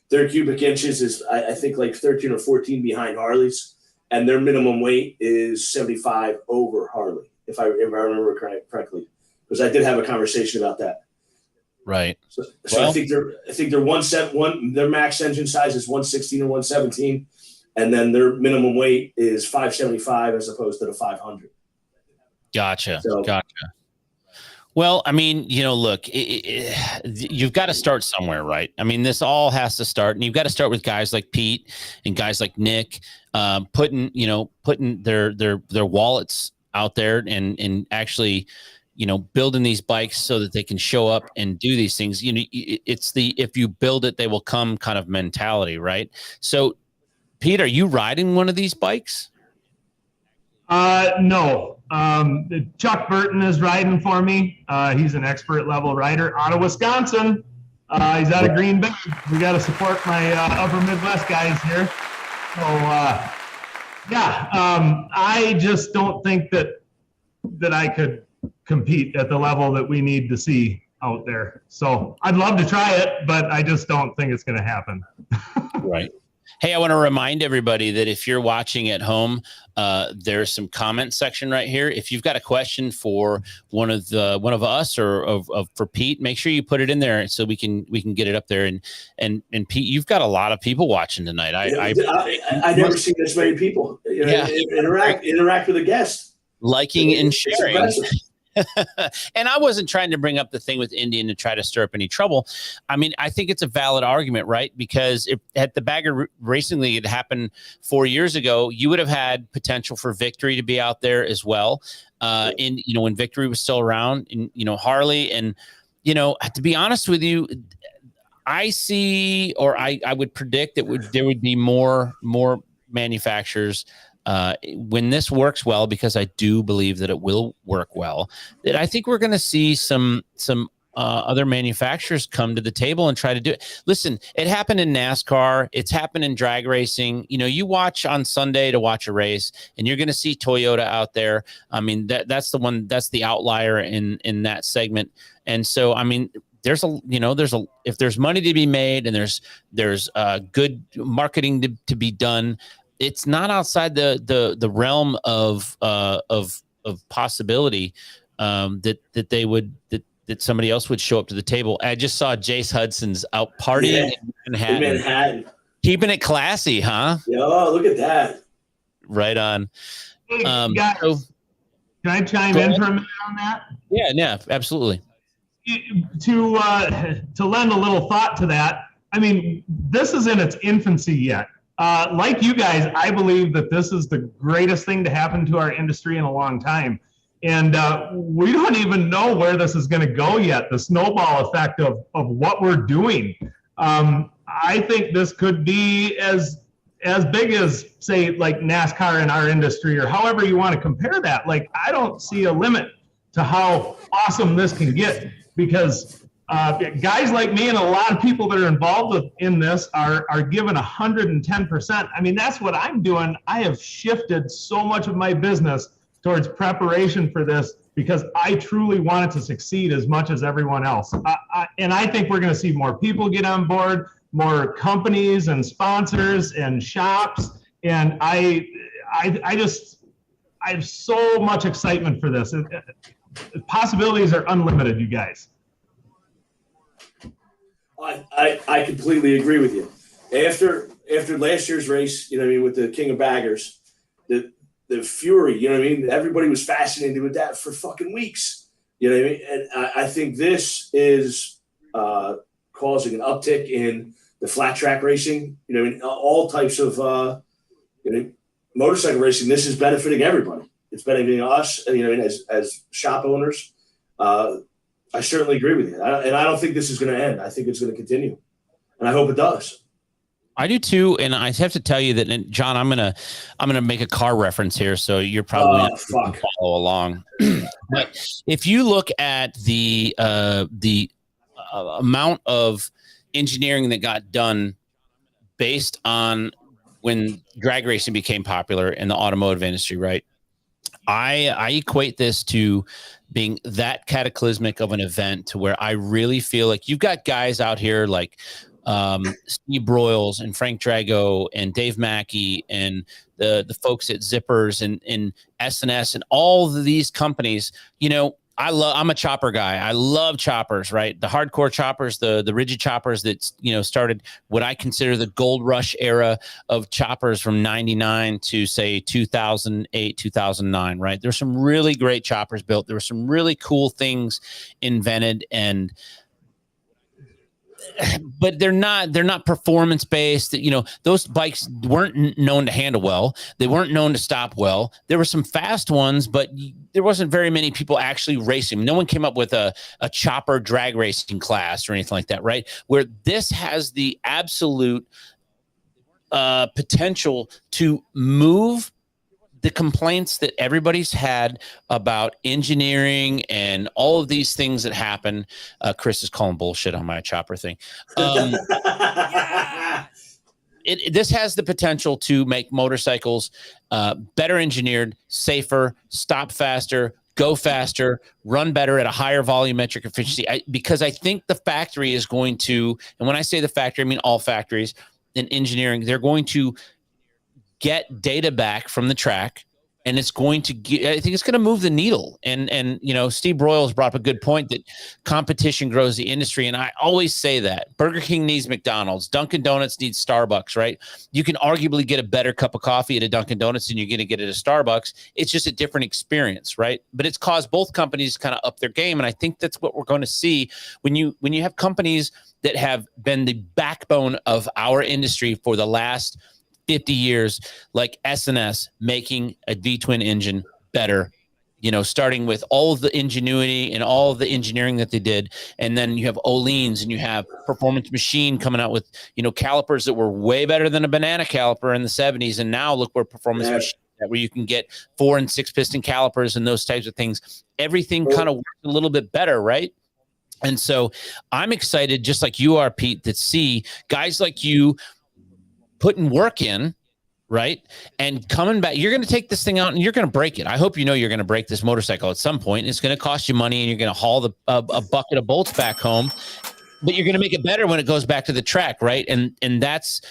their cubic inches is I think like 13 or 14 behind Harley's, and their minimum weight is 75 over Harley, if I remember correctly, because I did have a conversation about that. Right. So I think their max engine size is 116 or 117, and then their minimum weight is 575 as opposed to the 500. Gotcha. Well, I mean, look, you've got to start somewhere, right? I mean, this all has to start, and you've got to start with guys like Pete and guys like Nick, putting their wallets out there and actually, building these bikes so that they can show up and do these things. It's the if you build it, they will come kind of mentality, right? So, Pete, are you riding one of these bikes? No. Chuck Burton is riding for me. He's an expert level rider out of Wisconsin. He's out of Green Bay. We got to support my upper Midwest guys here. So, I just don't think that I could compete at the level that we need to see out there. So I'd love to try it, but I just don't think it's going to happen. Right. Hey, I want to remind everybody that if you're watching at home, there's some comment section right here. If you've got a question for one of us or for Pete, make sure you put it in there so we can get it up there. And Pete, you've got a lot of people watching tonight. I never seen this many people. Interact with a guest, liking and sharing. And I wasn't trying to bring up the thing with Indian to try to stir up any trouble. I mean, I think it's a valid argument, right? Because if at the Bagger Racing League, it happened 4 years ago, you would have had potential for Victory to be out there as well. When Victory was still around, and Harley, and to be honest with you, I see, or I would predict that there would be more manufacturers. When this works well, because I do believe that it will work well, that I think we're going to see some other manufacturers come to the table and try to do it. Listen, it happened in NASCAR. It's happened in drag racing. You watch on Sunday to watch a race, and you're going to see Toyota out there. I mean, that's the one, that's the outlier in that segment. And so, I mean, if there's money to be made and there's good marketing to be done, it's not outside the realm of possibility that somebody else would show up to the table. I just saw Jace Hudson's out partying in Manhattan. Keeping it classy, huh? Yeah, oh, look at that. Right on. Hey, guys, can I chime in for a minute on that? Yeah, absolutely. To lend a little thought to that, I mean, this is in its infancy yet. Like you guys, I believe that this is the greatest thing to happen to our industry in a long time. And we don't even know where this is going to go yet, the snowball effect of what we're doing. I think this could be as big as, say, like NASCAR in our industry, or however you want to compare that. Like, I don't see a limit to how awesome this can get, because guys like me and a lot of people that are involved in this are given 110%. I mean, that's what I'm doing. I have shifted so much of my business towards preparation for this because I truly want it to succeed as much as everyone else. And I think we're going to see more people get on board, more companies and sponsors and shops. And I have so much excitement for this. Possibilities are unlimited, you guys. I completely agree with you. After last year's race, with the King of Baggers, the Fury, everybody was fascinated with that for fucking weeks. And I think this is causing an uptick in the flat track racing, in all types of motorcycle racing. This is benefiting everybody. It's benefiting us, as shop owners. I certainly agree with you. I don't think this is going to end. I think it's going to continue, and I hope it does. I do too, and I have to tell you that, and John, I'm gonna make a car reference here, so you're probably not gonna follow along. But if you look at the amount of engineering that got done based on when drag racing became popular in the automotive industry, right? I equate this to being that cataclysmic of an event to where I really feel like you've got guys out here like Steve Broyles and Frank Drago and Dave Mackey and the folks at Zippers and S&S and all of these companies. I'm a chopper guy. I love choppers, right? The hardcore choppers, the rigid choppers that, started what I consider the gold rush era of choppers from 99 to say 2008, 2009, right? There's some really great choppers built. There were some really cool things invented. And but they're not performance based. You know, those bikes weren't known to handle well. They weren't known to stop well. There were some fast ones, but there wasn't very many people actually racing. No one came up with a chopper drag racing class or anything like that, right? Where this has the absolute potential to move the complaints that everybody's had about engineering and all of these things that happen. Chris is calling bullshit on my chopper thing. This has the potential to make motorcycles better engineered, safer, stop faster, go faster, run better at a higher volumetric efficiency. Because I think the factory is going to, and when I say the factory, I mean all factories in engineering, they're going to get data back from the track, and it's going to I think it's going to move the needle. And you know, Steve Broyles brought up a good point that competition grows the industry. And I always say that Burger King needs McDonald's, Dunkin' Donuts needs Starbucks, right? You can arguably get a better cup of coffee at a Dunkin' Donuts than you're going to get at a Starbucks. It's just a different experience, right? But it's caused both companies to kind of up their game. And I think that's what we're going to see when you have companies that have been the backbone of our industry for the last 50 years, like S&S, making a V-twin engine better, you know, starting with all of the ingenuity and all of the engineering that they did. And then you have Oleans and you have Performance Machine coming out with, you know, calipers that were way better than a banana caliper in the 70s. And now look where Performance Machine, where you can get 4 and 6 piston calipers and those types of things. Everything kind of works a little bit better, right? And so I'm excited, just like you are, Pete, to see guys like you putting work in, right? And coming back, you're going to take this thing out and you're going to break it. I hope you know you're going to break this motorcycle at some point. It's going to cost you money and you're going to haul a bucket of bolts back home, but you're going to make it better when it goes back to the track, right? And that's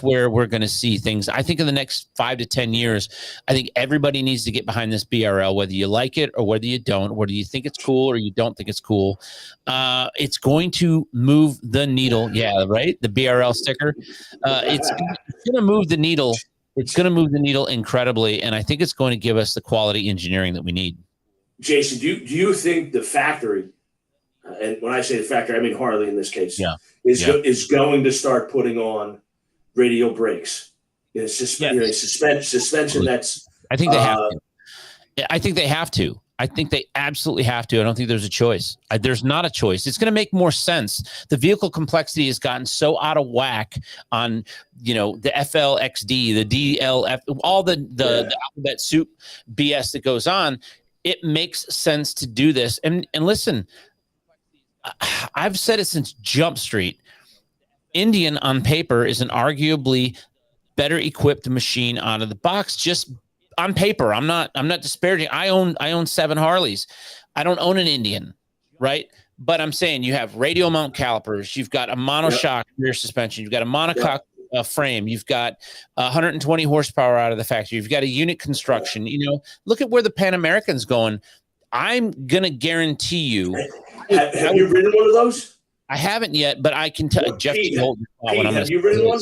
where we're going to see things. I think in the next 5 to 10 years, I think everybody needs to get behind this BRL, whether you like it or whether you don't, whether you think it's cool or you don't think it's cool. It's going to move the needle. Yeah, right? The BRL sticker. It's going to move the needle. It's going to move the needle incredibly, and I think it's going to give us the quality engineering that we need. Jason, do you think the factory, and when I say the factory, I mean Harley in this case, is going to start putting on radial brakes? Suspension. That's. I think they have to. I think they have to. I think they absolutely have to. I don't think there's a choice. There's not a choice. It's going to make more sense. The vehicle complexity has gotten so out of whack on, you know, the FLXD, the DLF, all the alphabet soup BS that goes on. It makes sense to do this. And listen, I've said it since Jump Street. Indian on paper is an arguably better equipped machine out of the box, just on paper. I'm not disparaging. I own 7 Harleys. I don't own an Indian, right? But I'm saying you have radial mount calipers. You've got a monoshock rear suspension. You've got a monocoque frame. You've got 120 horsepower out of the factory. You've got a unit construction. You know, look at where the Pan American's going. I'm gonna guarantee you. Have you ridden one of those? I haven't yet, but I can tell Jeff. Pete, have you ridden one?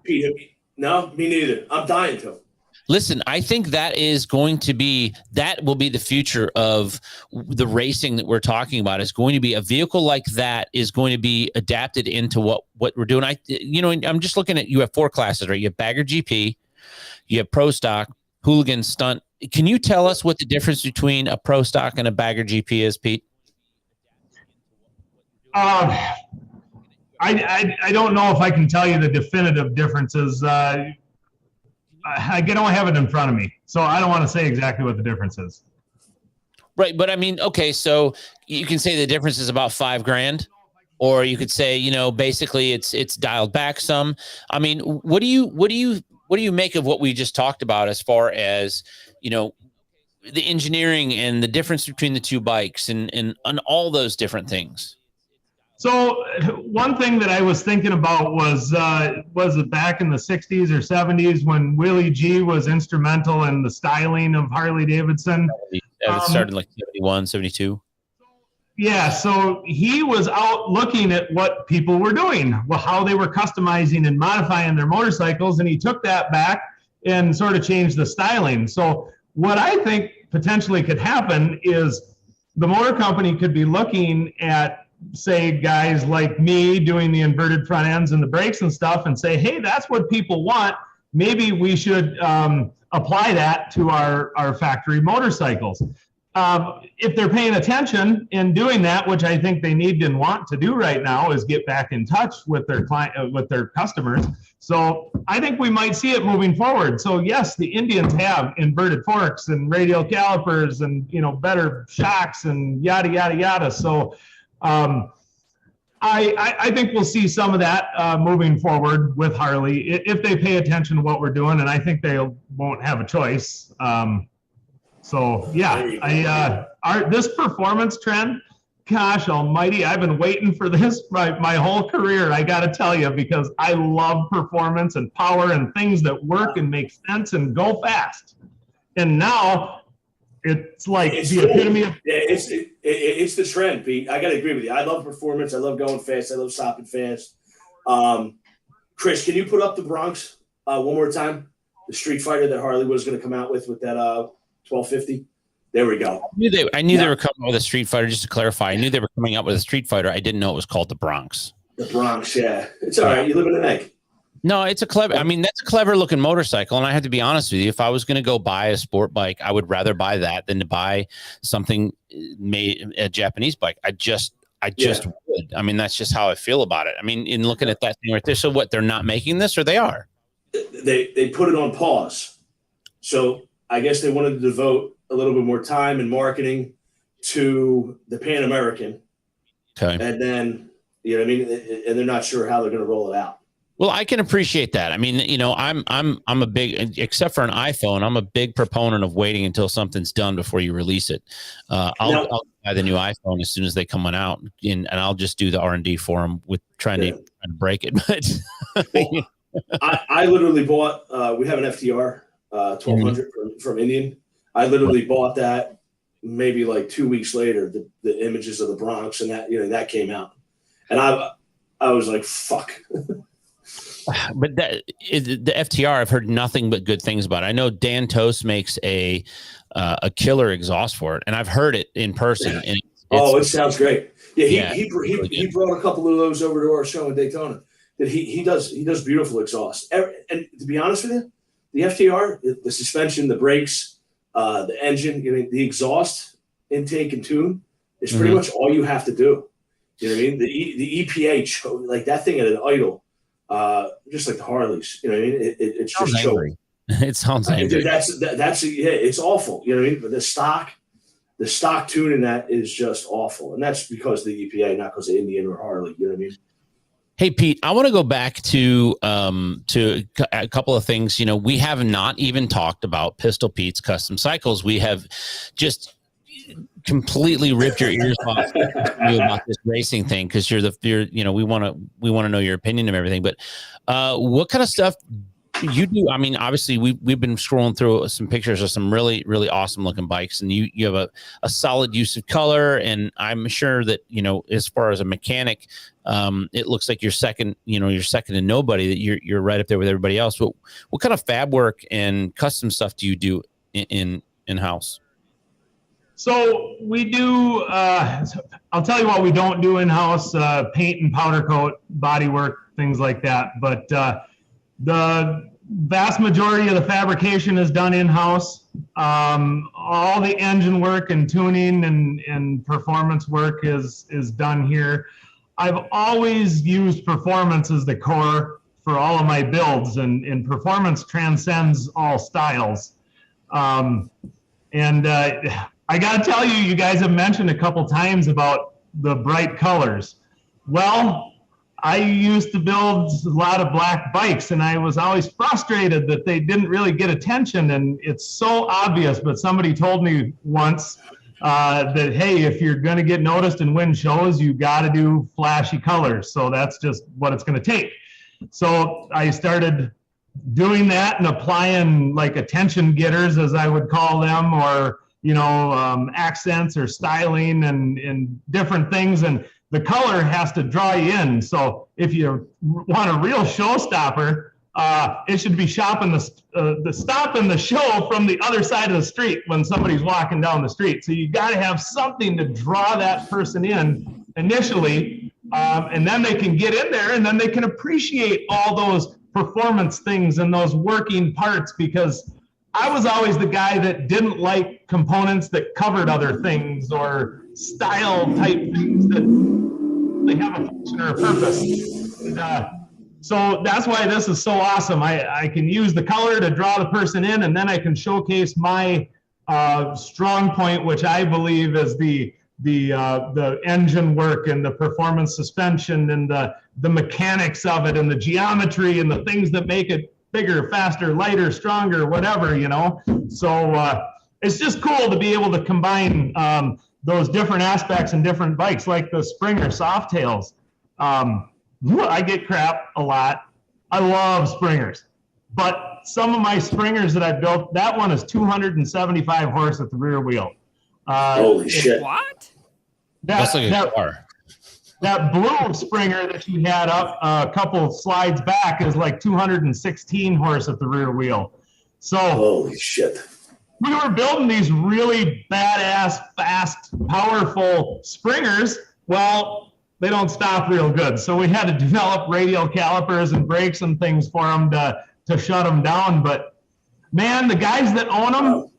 Pete, no, me neither. I'm dying to. Listen, I think that will be the future of the racing that we're talking about. Is going to be a vehicle like that is going to be adapted into what we're doing. I'm just looking at, you have 4 classes, right? You have Bagger GP, you have Pro Stock, Hooligan, Stunt. Can you tell us what the difference between a Pro Stock and a Bagger GP is, Pete? I don't know if I can tell you the definitive differences. I don't have it in front of me, so I don't want to say exactly what the difference is. Right, but I mean, okay, so you can say the difference is about $5,000, or you could say, you know, basically it's dialed back some. I mean, what do you make of what we just talked about as far as, you know, the engineering and the difference between the 2 bikes and all those different things? So one thing that I was thinking about was it back in the 60s or 70s when Willie G was instrumental in the styling of Harley Davidson? It started like 71, 72. Yeah, so he was out looking at what people were doing, how they were customizing and modifying their motorcycles, and he took that back and sort of changed the styling. So what I think potentially could happen is the motor company could be looking at say guys like me doing the inverted front ends and the brakes and stuff and say, hey, that's what people want. Maybe we should apply that to our factory motorcycles. If they're paying attention in doing that, which I think they need and want to do right now, is get back in touch with their client, with their customers. So I think we might see it moving forward. So yes, the Indians have inverted forks and radial calipers and, you know, better shocks and yada, yada, yada. So I think we'll see some of that moving forward with Harley if they pay attention to what we're doing, and I think they won't have a choice. So yeah, this performance trend, gosh almighty, I've been waiting for this my whole career, I gotta tell you, because I love performance and power and things that work and make sense and go fast. And now it's like the epitome of... It's the trend, Pete. I gotta agree with you. I love performance. I love going fast. I love stopping fast. Chris, can you put up the Bronx one more time? The Street Fighter that Harley was going to come out with that 1250. There we go. I knew they were coming with a Street Fighter. Just to clarify, I knew they were coming out with a Street Fighter. I didn't know it was called the Bronx. The Bronx, yeah. It's all right. You live in an egg. No, it's a clever. I mean, that's a clever looking motorcycle. And I have to be honest with you. If I was going to go buy a sport bike, I would rather buy that than to buy something made a Japanese bike. I just would. I mean, that's just how I feel about it. I mean, in looking at that thing right there. So what? They're not making this, or they are? They put it on pause. So I guess they wanted to devote a little bit more time and marketing to the Pan American. Okay. And then, you know what I mean? And they're not sure how they're going to roll it out. Well, I can appreciate that. I mean, you know, I'm a big, except for an iPhone, I'm a big proponent of waiting until something's done before you release it. I'll buy the new iPhone as soon as they come on out, and I'll just do the R&D for them with trying to break it. But well, I literally bought. We have an FTR 1200 from Indian. I literally bought that maybe like 2 weeks later. The images of the Bronx and that, you know, that came out, and I was like, fuck. But the FTR, I've heard nothing but good things about it. I know Dan Toast makes a killer exhaust for it, and I've heard it in person. And it sounds great. Yeah, he brought a couple of those over to our show in Daytona. That he does beautiful exhaust. And to be honest with you, the FTR, the suspension, the brakes, the engine, you know, the exhaust intake and tune is pretty much all you have to do. You know what I mean? The EPA, like that thing at an idle. Just like the Harleys, you know what I mean? It's just angry. It sounds angry. That's it's awful. You know what I mean? But the stock tune in that is just awful, and that's because of the EPA, not because of Indian or Harley. You know what I mean? Hey Pete, I want to go back to a couple of things. You know, we have not even talked about Pistol Pete's Custom Cycles. We have just completely ripped your ears off about this racing thing because you're you know, we want to know your opinion of everything. But what kind of stuff you do? I mean, obviously we've been scrolling through some pictures of some really, really awesome looking bikes, and you have a solid use of color, and I'm sure that, you know, as far as a mechanic, it looks like you're second to nobody, that you're right up there with everybody else. What kind of fab work and custom stuff do you do in-house? So we do, I'll tell you what we don't do in-house, paint and powder coat, body work, things like that. But the vast majority of the fabrication is done in-house. All the engine work and tuning and performance work is done here. I've always used performance as the core for all of my builds, and performance transcends all styles. I got to tell you, you guys have mentioned a couple times about the bright colors. Well, I used to build a lot of black bikes, and I was always frustrated that they didn't really get attention, and it's so obvious. But somebody told me once that, hey, if you're going to get noticed and win shows, you got to do flashy colors. So that's just what it's going to take. So I started doing that and applying like attention getters, as I would call them, or you know, accents or styling and different things. And the color has to draw you in. So if you want a real showstopper, it should be stopping the show from the other side of the street when somebody's walking down the street. So you got to have something to draw that person in initially, and then they can get in there and then they can appreciate all those performance things and those working parts, because I was always the guy that didn't like components that covered other things or style type things that they have a function or a purpose. And, so that's why this is so awesome. I can use the color to draw the person in, and then I can showcase my strong point, which I believe is the engine work and the performance suspension and the mechanics of it and the geometry and the things that make it bigger, faster, lighter, stronger, whatever, you know. So it's just cool to be able to combine those different aspects in different bikes, like the Springer Softails. I get crap a lot. I love Springers, but some of my Springers that I built, that one is 275 horse at the rear wheel. Holy shit. What? That's like a car. That blue Springer that you had up a couple slides back is like 216 horse at the rear wheel. So holy shit. We were building these really badass, fast, powerful Springers. Well, they don't stop real good. So we had to develop radial calipers and brakes and things for them to shut them down. But man, the guys that own them,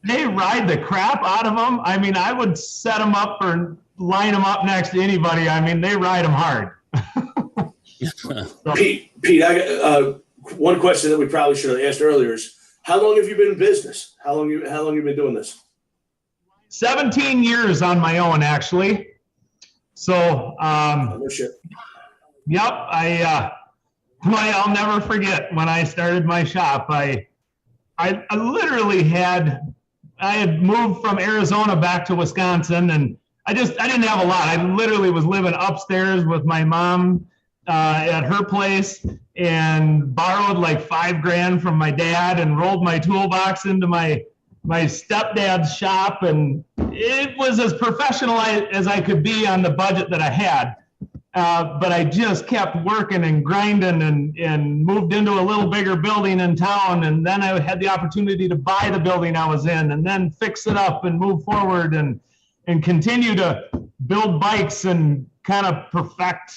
they ride the crap out of them. I mean, I would set them up or line them up next to anybody. I mean, they ride them hard. Pete, I got one question that we probably should have asked earlier is, how long have you been in business? How long you been doing this? 17 years on my own, actually. So, no shit. Yep. I'll never forget when I started my shop. I literally had moved from Arizona back to Wisconsin, and I didn't have a lot. I literally was living upstairs with my mom at her place, and borrowed like $5,000 from my dad and rolled my toolbox into my stepdad's shop, and it was as professional as I could be on the budget that I had. But I just kept working and grinding and moved into a little bigger building in town. And then I had the opportunity to buy the building I was in and then fix it up and move forward and continue to build bikes and kind of perfect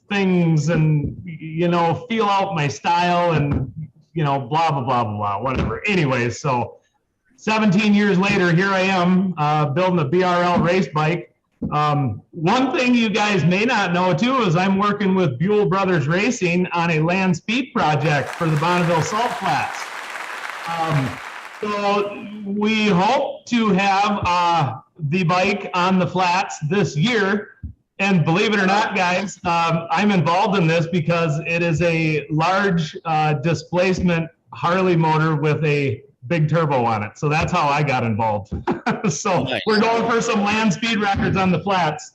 things and, you know, feel out my style and, you know, blah, blah, blah, blah, blah, whatever. Anyways, so 17 years later, here I am building a BRL race bike. One thing you guys may not know too is I'm working with Buell Brothers Racing on a land speed project for the Bonneville Salt Flats. So we hope to have the bike on the flats this year. And believe it or not, guys, I'm involved in this because it is a large displacement Harley motor with a big turbo on it. So that's how I got involved. So nice. We're going for some land speed records on the flats.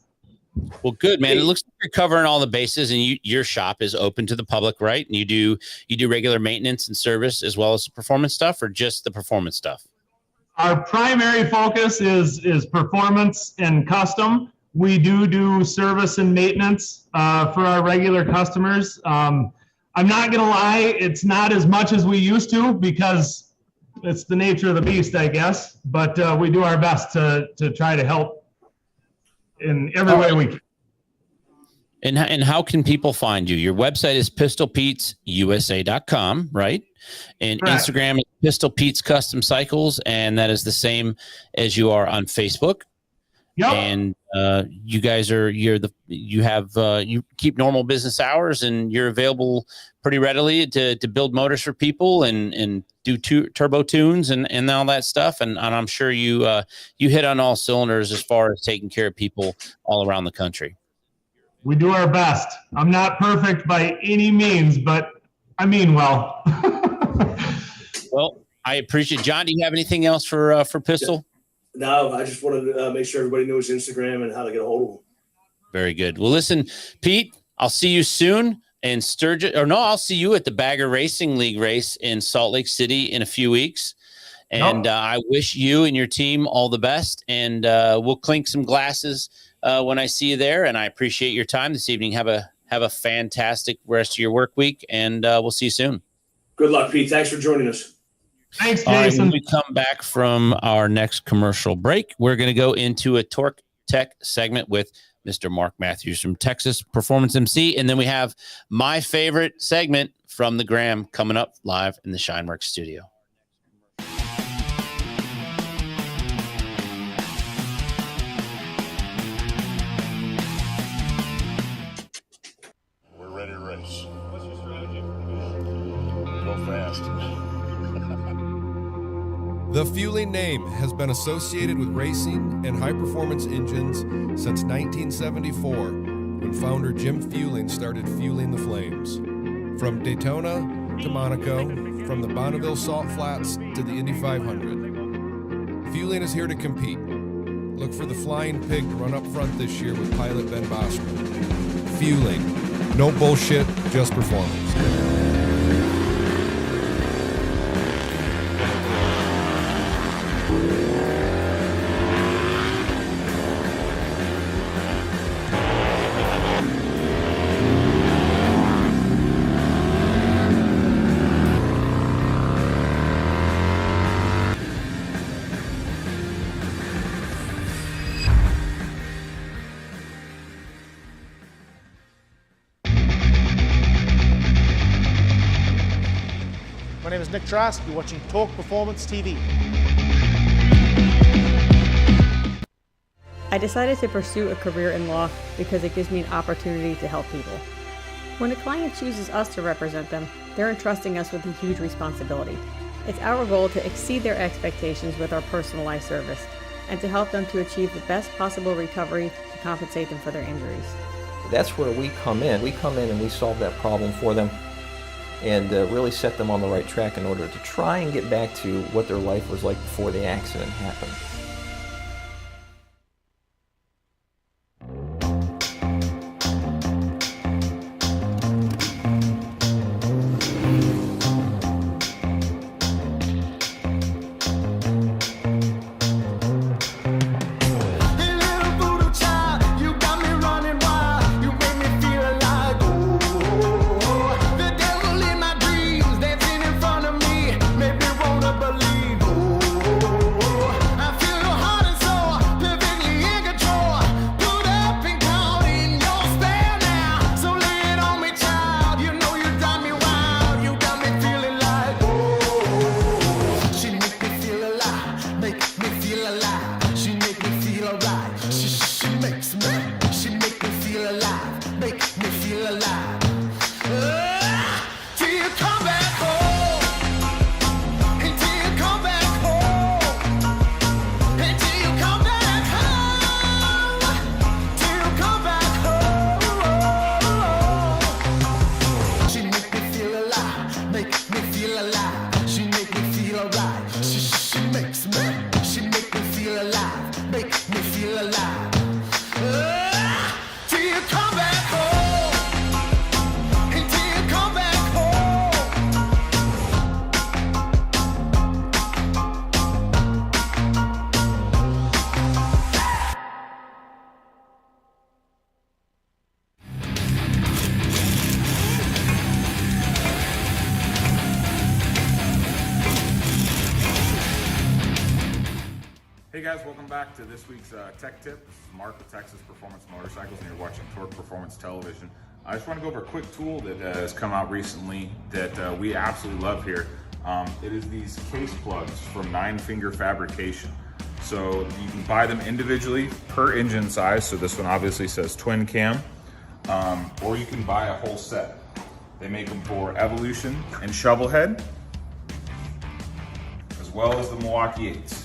Well, good, man. It looks like you're covering all the bases, and your shop is open to the public, right? And you do regular maintenance and service as well as the performance stuff, or just the performance stuff? Our primary focus is performance and custom. We do service and maintenance for our regular customers. I'm not going to lie, it's not as much as we used to because it's the nature of the beast, I guess. But we do our best to try to help in every way we can. And how can people find you? Your website is pistolpetesusa.com, right? And correct. Instagram is Pistol Pete's Custom Cycles, and that is the same as you are on Facebook. Yep. And you guys you keep normal business hours, and you're available pretty readily to build motors for people and do turbo tunes and all that stuff. And I'm sure you hit on all cylinders as far as taking care of people all around the country. We do our best. I'm not perfect by any means, but I mean well. Well, I appreciate it. John, do you have anything else for Pistol? No, I just wanted to make sure everybody knows Instagram and how to get a hold of them. Very good. Well, listen, Pete, I'll see you soon in Sturgis. Or no, I'll see you at the Bagger Racing League race in Salt Lake City in a few weeks. And I wish you and your team all the best. And we'll clink some glasses when I see you there. And I appreciate your time this evening. Have a fantastic rest of your work week. And we'll see you soon. Good luck, Pete. Thanks for joining us. Thanks, Jason. All right, when we come back from our next commercial break, we're going to go into a Torque Tech segment with Mr. Mark Matthews from Texas Performance MC. And then we have my favorite segment from the Gram coming up live in the SHINE WERKS studio. We're ready to race. What's your strategy? Go fast. The Fueling name has been associated with racing and high-performance engines since 1974, when founder Jim Fueling started fueling the flames. From Daytona to Monaco, from the Bonneville Salt Flats to the Indy 500. Fueling is here to compete. Look for the Flying Pig to run up front this year with pilot Ben Bosco. Fueling. No bullshit, just performance. My name is Nick Trask. You're watching Torque Performance TV. I decided to pursue a career in law because it gives me an opportunity to help people. When a client chooses us to represent them, they're entrusting us with a huge responsibility. It's our goal to exceed their expectations with our personalized service and to help them to achieve the best possible recovery to compensate them for their injuries. That's where we come in. We come in and we solve that problem for them and really set them on the right track in order to try and get back to what their life was like before the accident happened. Hey guys, welcome back to this week's Tech Tip. This is Mark with Texas Performance Motorcycles, and you're watching Torque Performance Television. I just want to go over a quick tool that has come out recently that we absolutely love here. It is these case plugs from 9 Finger Fabrication. So you can buy them individually per engine size. So this one obviously says twin cam, or you can buy a whole set. They make them for Evolution and Shovelhead, as well as the Milwaukee 8s.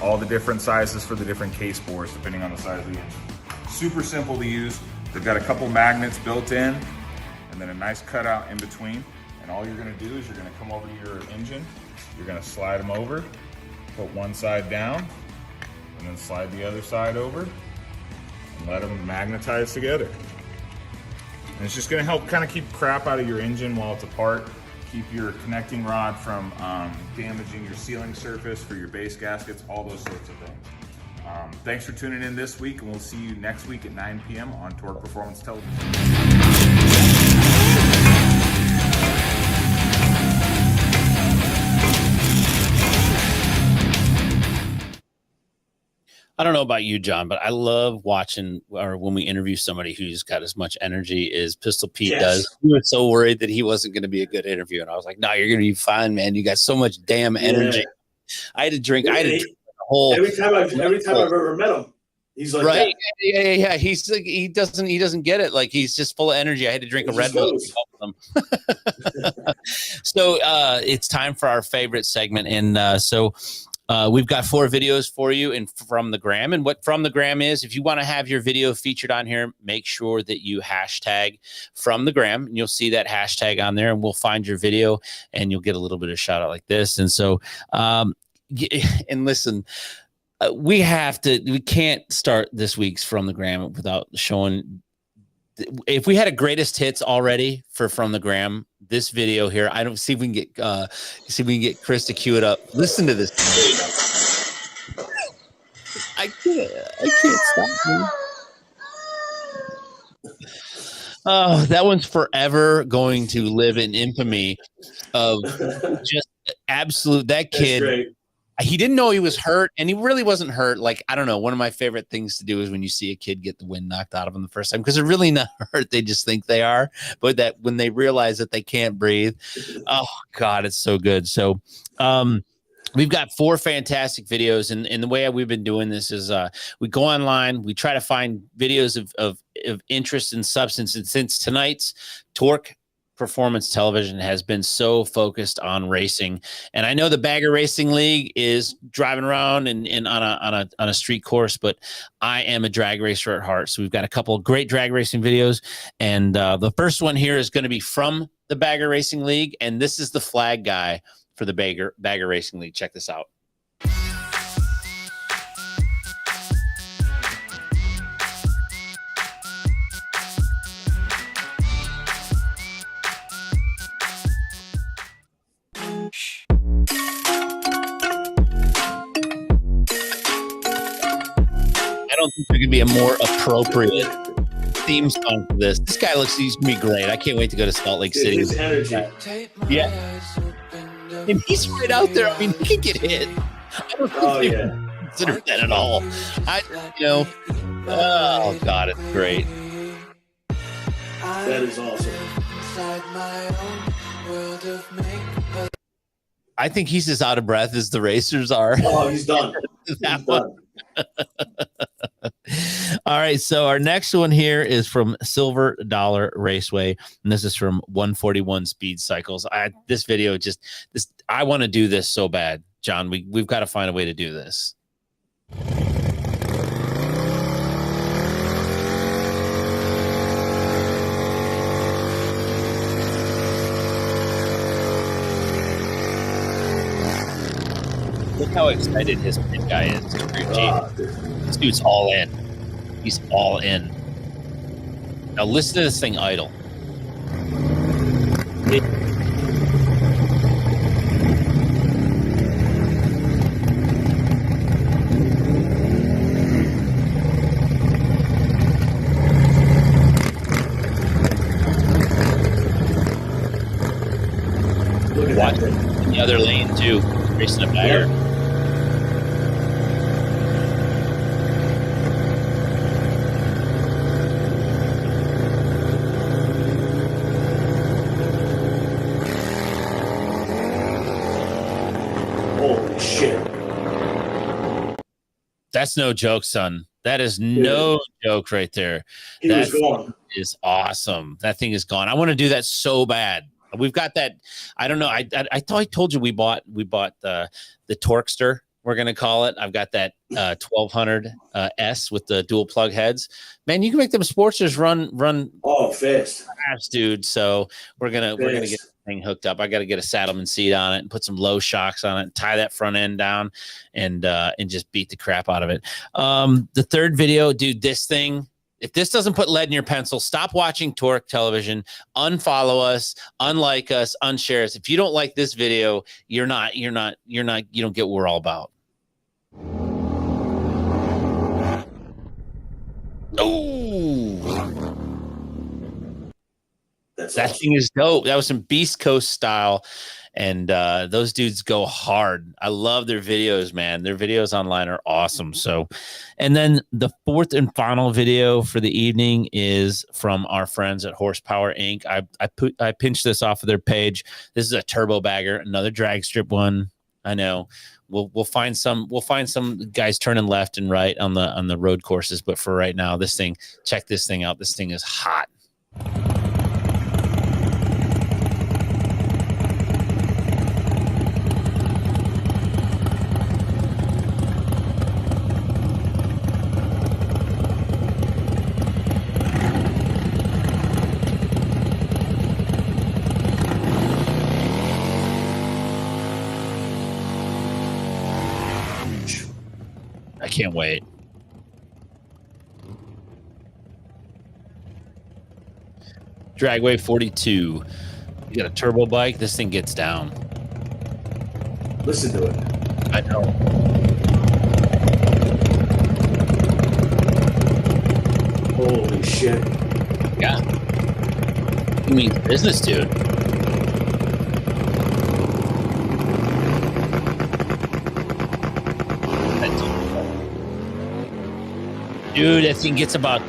All the different sizes for the different case bores depending on the size of the engine. Super simple to use. They've got a couple magnets built in and then a nice cutout in between. And all you're gonna do is you're gonna come over to your engine, you're gonna slide them over, put one side down, and then slide the other side over and let them magnetize together. And it's just gonna help kind of keep crap out of your engine while it's apart. Keep your connecting rod from damaging your sealing surface for your base gaskets, all those sorts of things. Thanks for tuning in this week, and we'll see you next week at 9 p.m. on Torque Performance Television. I don't know about you, John, but I love watching or when we interview somebody who's got as much energy as Pistol Pete does. We were so worried that he wasn't going to be a good interview. And I was like, no, you're going to be fine, man. You got so much damn energy. I had to drink. The whole. Every time I've ever met him, he's like right. that. Yeah. He's like, he doesn't get it. Like he's just full of energy. I had to drink a Red Bull. So it's time for our favorite segment. And we've got 4 videos for you in From the Gram. And what From the Gram is, if you want to have your video featured on here, make sure that you hashtag From the Gram. And you'll see that hashtag on there, and we'll find your video, and you'll get a little bit of shout out like this. And so, and listen, we can't start this week's From the Gram without showing. If we had a greatest hits already for From the Gram, this video here, I don't see if we can get Chris to cue it up. Listen to this. I can't stop. Man. Oh, that one's forever going to live in infamy of just absolute. That kid. He didn't know he was hurt, and he really wasn't hurt. Like, I don't know. One of my favorite things to do is when you see a kid get the wind knocked out of them the first time, because they're really not hurt. They just think they are. But that when they realize that they can't breathe, oh, God, it's so good. So we've got 4 fantastic videos. And the way we've been doing this is we go online. We try to find videos of interest and substance. And since tonight's Torque Performance Television has been so focused on racing, and I know the Bagger Racing League is driving around and on a street course, but I am a drag racer at heart. So we've got a couple of great drag racing videos, and the first one here is going to be from the Bagger Racing League, and this is the flag guy for the Bagger Racing League. Check this out. I don't think there could be a more appropriate theme song for this. This guy looks, he's gonna be great. I can't wait to go to Salt Lake City. His energy. Yeah. And he's right out there. I mean, he can get hit. I don't consider that at all. Oh God, it's great. That is awesome. I think he's as out of breath as the racers are. Oh, he's done. All right, so our next one here is from Silver Dollar Raceway, and this is from 141 Speed Cycles. This video I want to do this so bad, John. We've got to find a way to do this. Look how excited his pit guy is. This dude's all in. He's all in. Now listen to this thing idle. Watch it in the other lane too. Racing a bagger. Holy shit. That's no joke, son. That is no joke right there. That is awesome. That thing is gone. I want to do that so bad. We've got that. I don't know. I thought I told you we bought the Torquester. We're gonna call it. I've got that 1200 S with the dual plug heads. Man, you can make them Sportsters run. Oh, fast, dude. So we're gonna get the thing hooked up. I got to get a Saddleman seat on it and put some low shocks on it, and tie that front end down, and just beat the crap out of it. The third video, dude. This thing. If this doesn't put lead in your pencil, stop watching Torque Television, unfollow us, unlike us, unshare us. If you don't like this video, you don't get what we're all about. Oh, That's that awesome. thing is dope. That was some Beast Coast style. And those dudes go hard. I love their videos, man. Their videos online are awesome. So, and then the fourth and final video for the evening is from our friends at Horsepower Inc. I pinched this off of their page. This is a turbo bagger, another drag strip one. I know. We'll find some guys turning left and right on the road courses, but for right now, check this thing out. This thing is hot. I can't wait. Dragway 42. You got a turbo bike. This thing gets down. Listen to it. I know. Holy shit. Yeah. You mean business, dude. Dude, that thing gets about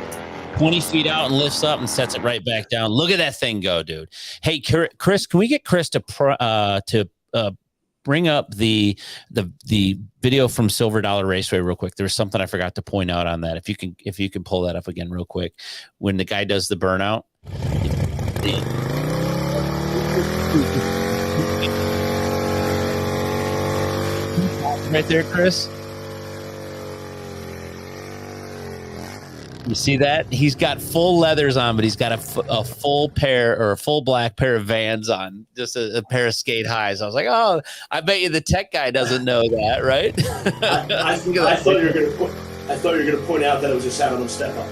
20 feet out and lifts up and sets it right back down. Look at that thing go, dude. Hey, Chris, can we get Chris to bring up the video from Silver Dollar Raceway real quick? There was something I forgot to point out on that. If you can pull that up again real quick, when the guy does the burnout. Right there, Chris. You see that? He's got full leathers on, but he's got a full pair or a full black pair of Vans on, just a pair of skate highs. I was like, oh, I bet you the tech guy doesn't know that, right? I thought you were going to point out that it was a Saddle Step Up.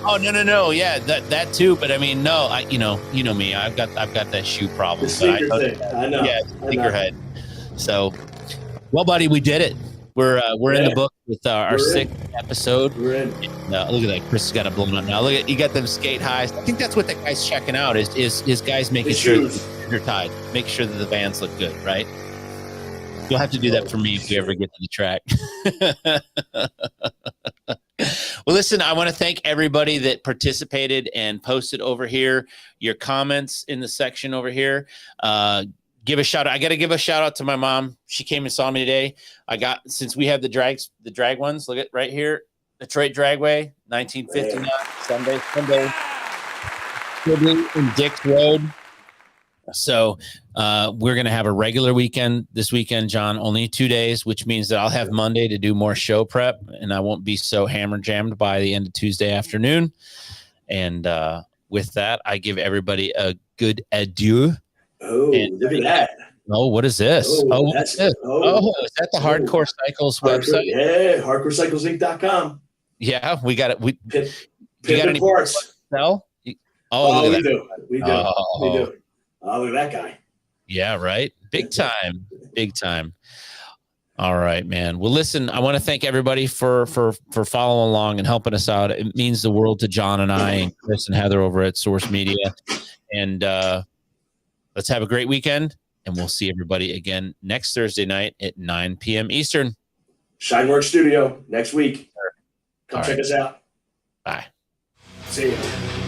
Oh, no. Yeah, that too. But I mean, no, you know me. I've got that shoe problem. The sneaker thing. I know. Yeah, sneakerhead. So, well, buddy, we did it. We're in the book with our sixth episode. We're in. Look at that. Chris has got it blown up now. Look at, you got them skate highs. I think that's what that guy's checking out is guys making sure they're tied, making sure that the Vans look good, right? You'll have to do that for me if we ever get to the track. Well, listen, I want to thank everybody that participated and posted over here. Your comments in the section over here. Give a shout out. I got to give a shout out to my mom. She came and saw me today. Since we have the drag ones, look at right here, Detroit Dragway, 1959, Sunday, Sibley and Dix Road. So we're going to have a regular weekend this weekend, John, only 2 days, which means that I'll have Monday to do more show prep and I won't be so hammer jammed by the end of Tuesday afternoon. And with that, I give everybody a good adieu. Oh, look at that. Oh, what is this? What's this? Oh, is that the Hardcore Cycles website? Yeah, hardcorecyclesinc.com. Yeah, we got it. We got any parts? Sell? Oh, we do. We do. Oh, look at that guy. Yeah, right. Big time. Big time. All right, man. Well, listen, I want to thank everybody for following along and helping us out. It means the world to John and I and Chris and Heather over at Source Media. And let's have a great weekend, and we'll see everybody again next Thursday night at 9 p.m. Eastern. Shine Works Studio next week. Come check us out. Bye. See you.